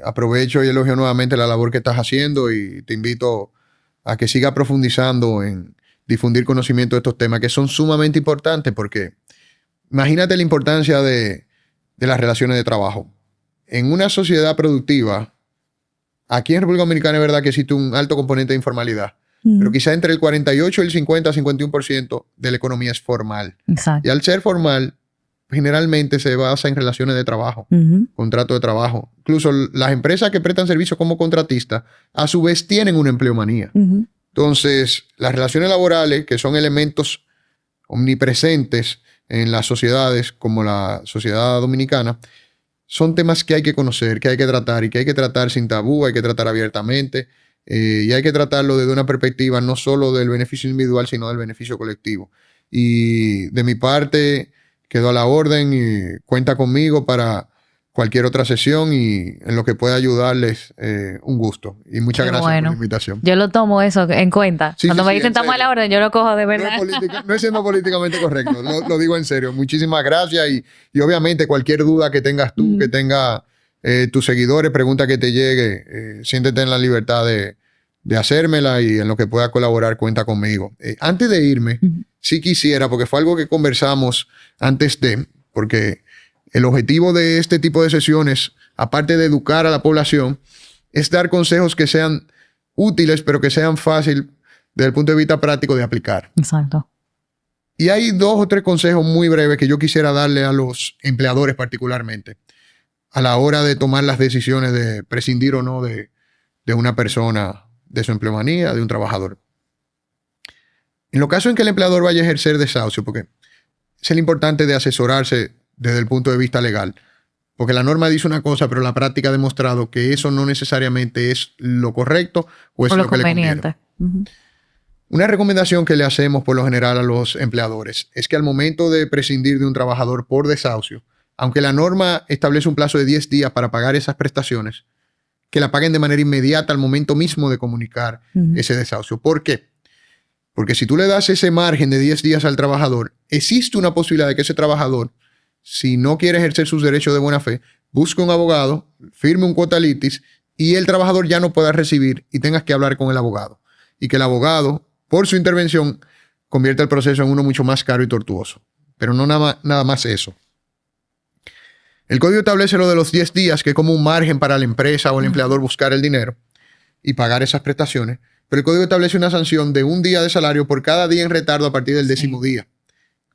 Aprovecho y elogio nuevamente la labor que estás haciendo y te invito a que siga profundizando en difundir conocimiento de estos temas que son sumamente importantes, porque imagínate la importancia de las relaciones de trabajo. En una sociedad productiva, aquí en República Dominicana es verdad que existe un alto componente de informalidad, pero quizá entre el 48 y el 50-51% de la economía es formal. Exacto. Y al ser formal, generalmente se basa en relaciones de trabajo, contrato de trabajo. Incluso las empresas que prestan servicio como contratistas, a su vez tienen una empleomanía. Entonces, las relaciones laborales, que son elementos omnipresentes en las sociedades como la sociedad dominicana, son temas que hay que conocer, que hay que tratar y que hay que tratar sin tabú, hay que tratar abiertamente. Y hay que tratarlo desde una perspectiva no solo del beneficio individual, sino del beneficio colectivo. Y de mi parte, quedo a la orden y cuenta conmigo para cualquier otra sesión y en lo que pueda ayudarles, un gusto. Y muchas gracias por la invitación. Yo lo tomo eso en cuenta. Sí, Cuando sí, me dicen estamos a la orden, yo lo cojo de verdad. No es siendo políticamente correcto, lo digo en serio. Muchísimas gracias y obviamente cualquier duda que tengas tú, que tenga tus seguidores, pregunta que te llegue, siéntete en la libertad de hacérmela y en lo que pueda colaborar cuenta conmigo. Antes de irme, sí quisiera, porque fue algo que conversamos antes porque el objetivo de este tipo de sesiones, aparte de educar a la población, es dar consejos que sean útiles, pero que sean fáciles desde el punto de vista práctico de aplicar. Exacto. Y hay 2 o 3 consejos muy breves que yo quisiera darle a los empleadores particularmente a la hora de tomar las decisiones de prescindir o no de una persona, de su empleomanía, de un trabajador. En los casos en que el empleador vaya a ejercer desahucio, porque es lo importante de asesorarse desde el punto de vista legal, porque la norma dice una cosa, pero la práctica ha demostrado que eso no necesariamente es lo correcto o es lo que le conviene. Una recomendación que le hacemos por lo general a los empleadores es que al momento de prescindir de un trabajador por desahucio, aunque la norma establece un plazo de 10 días para pagar esas prestaciones, que la paguen de manera inmediata al momento mismo de comunicar ese desahucio. ¿Por qué? Porque si tú le das ese margen de 10 días al trabajador, existe una posibilidad de que ese trabajador, si no quiere ejercer sus derechos de buena fe, busque un abogado, firme un quota litis y el trabajador ya no pueda recibir y tengas que hablar con el abogado. Y que el abogado, por su intervención, convierta el proceso en uno mucho más caro y tortuoso. Pero no nada más eso. El código establece lo de los 10 días, que es como un margen para la empresa o el empleador buscar el dinero y pagar esas prestaciones. Pero el código establece una sanción de 1 día de salario por cada día en retardo a partir del 10º día.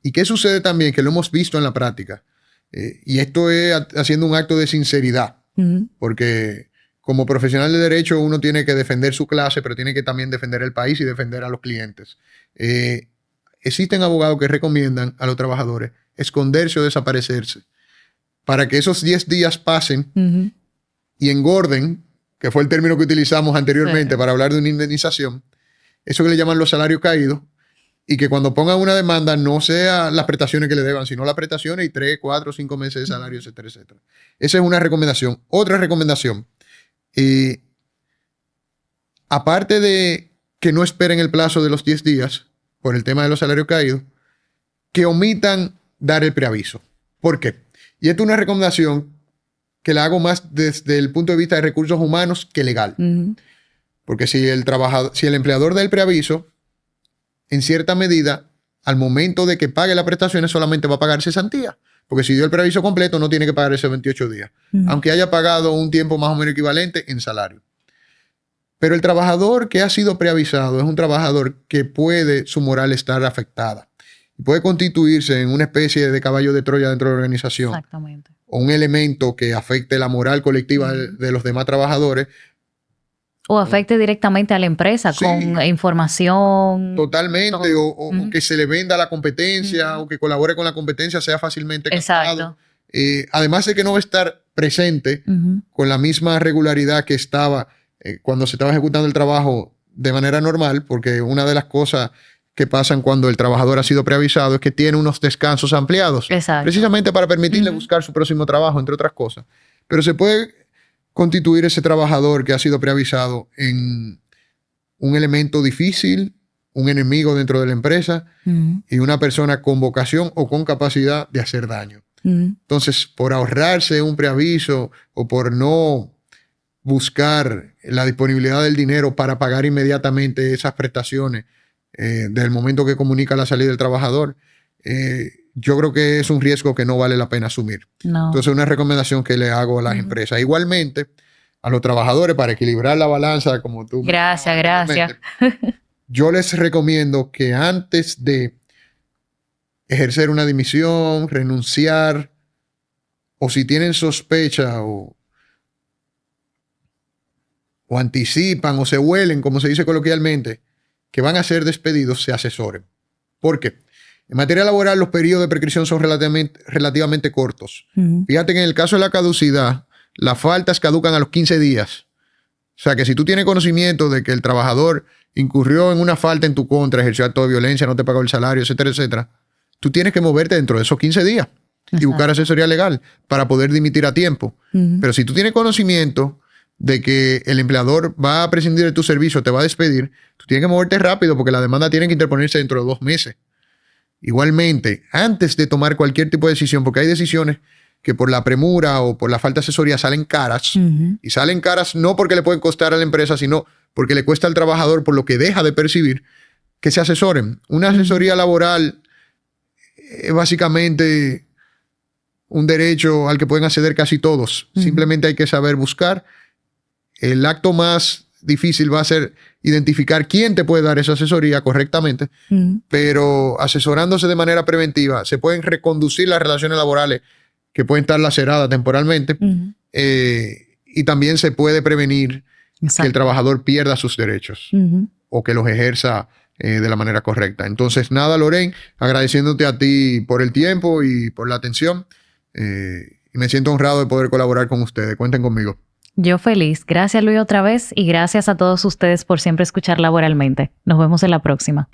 ¿Y qué sucede también? Que lo hemos visto en la práctica. Y esto es haciendo un acto de sinceridad. Porque como profesional de derecho uno tiene que defender su clase, pero tiene que también defender el país y defender a los clientes. Existen abogados que recomiendan a los trabajadores esconderse o desaparecerse para que esos 10 días pasen y engorden, que fue el término que utilizamos anteriormente para hablar de una indemnización, eso que le llaman los salarios caídos, y que cuando pongan una demanda no sea las prestaciones que le deban, sino las prestaciones y 3, 4, 5 meses de salario, etcétera, etcétera. Esa es una recomendación. Otra recomendación, aparte de que no esperen el plazo de los 10 días por el tema de los salarios caídos, que omitan dar el preaviso. ¿Por qué? Y esta es una recomendación que la hago más desde el punto de vista de recursos humanos que legal. Porque si el empleador da el preaviso, en cierta medida, al momento de que pague las prestaciones, solamente va a pagar cesantía. Porque si dio el preaviso completo, no tiene que pagar esos 28 días. Aunque haya pagado un tiempo más o menos equivalente en salario. Pero el trabajador que ha sido preavisado es un trabajador que puede su moral estar afectada. Puede constituirse en una especie de caballo de Troya dentro de la organización. Exactamente. O un elemento que afecte la moral colectiva de los demás trabajadores. O afecte directamente a la empresa con información. Totalmente. O que se le venda la competencia o que colabore con la competencia sea fácilmente captado. Además de que no va a estar presente con la misma regularidad que estaba cuando se estaba ejecutando el trabajo de manera normal, porque una de las cosas que pasan cuando el trabajador ha sido preavisado es que tiene unos descansos ampliados. Exacto. Precisamente para permitirle buscar su próximo trabajo, entre otras cosas. Pero se puede constituir ese trabajador que ha sido preavisado en un elemento difícil, un enemigo dentro de la empresa y una persona con vocación o con capacidad de hacer daño. Entonces, por ahorrarse un preaviso o por no buscar la disponibilidad del dinero para pagar inmediatamente esas prestaciones del momento que comunica la salida del trabajador, yo creo que es un riesgo que no vale la pena asumir. No. Entonces, una recomendación que le hago a las empresas. Igualmente, a los trabajadores, para equilibrar la balanza, como tú. Gracias. Yo les recomiendo que antes de ejercer una dimisión, renunciar, o si tienen sospecha o anticipan o se huelen, como se dice coloquialmente, que van a ser despedidos, se asesoren. ¿Por qué? En materia laboral, los periodos de prescripción son relativamente cortos. Fíjate que en el caso de la caducidad, las faltas caducan a los 15 días. O sea que si tú tienes conocimiento de que el trabajador incurrió en una falta en tu contra, ejerció acto de violencia, no te pagó el salario, etcétera, etcétera, tú tienes que moverte dentro de esos 15 días y buscar asesoría legal para poder dimitir a tiempo. Pero si tú tienes conocimiento de que el empleador va a prescindir de tu servicio, te va a despedir, tú tienes que moverte rápido porque la demanda tiene que interponerse dentro de 2 meses. Igualmente, antes de tomar cualquier tipo de decisión, porque hay decisiones que por la premura o por la falta de asesoría salen caras, y salen caras no porque le pueden costar a la empresa, sino porque le cuesta al trabajador por lo que deja de percibir, que se asesoren. Una asesoría laboral es básicamente un derecho al que pueden acceder casi todos. Simplemente hay que saber buscar. El acto más difícil va a ser identificar quién te puede dar esa asesoría correctamente, pero asesorándose de manera preventiva se pueden reconducir las relaciones laborales que pueden estar laceradas temporalmente y también se puede prevenir que el trabajador pierda sus derechos o que los ejerza de la manera correcta. Entonces, nada, Lorraine, agradeciéndote a ti por el tiempo y por la atención. Y me siento honrado de poder colaborar con ustedes. Cuenten conmigo. Yo feliz. Gracias, Luis, otra vez. Y gracias a todos ustedes por siempre escuchar Laboralmente. Nos vemos en la próxima.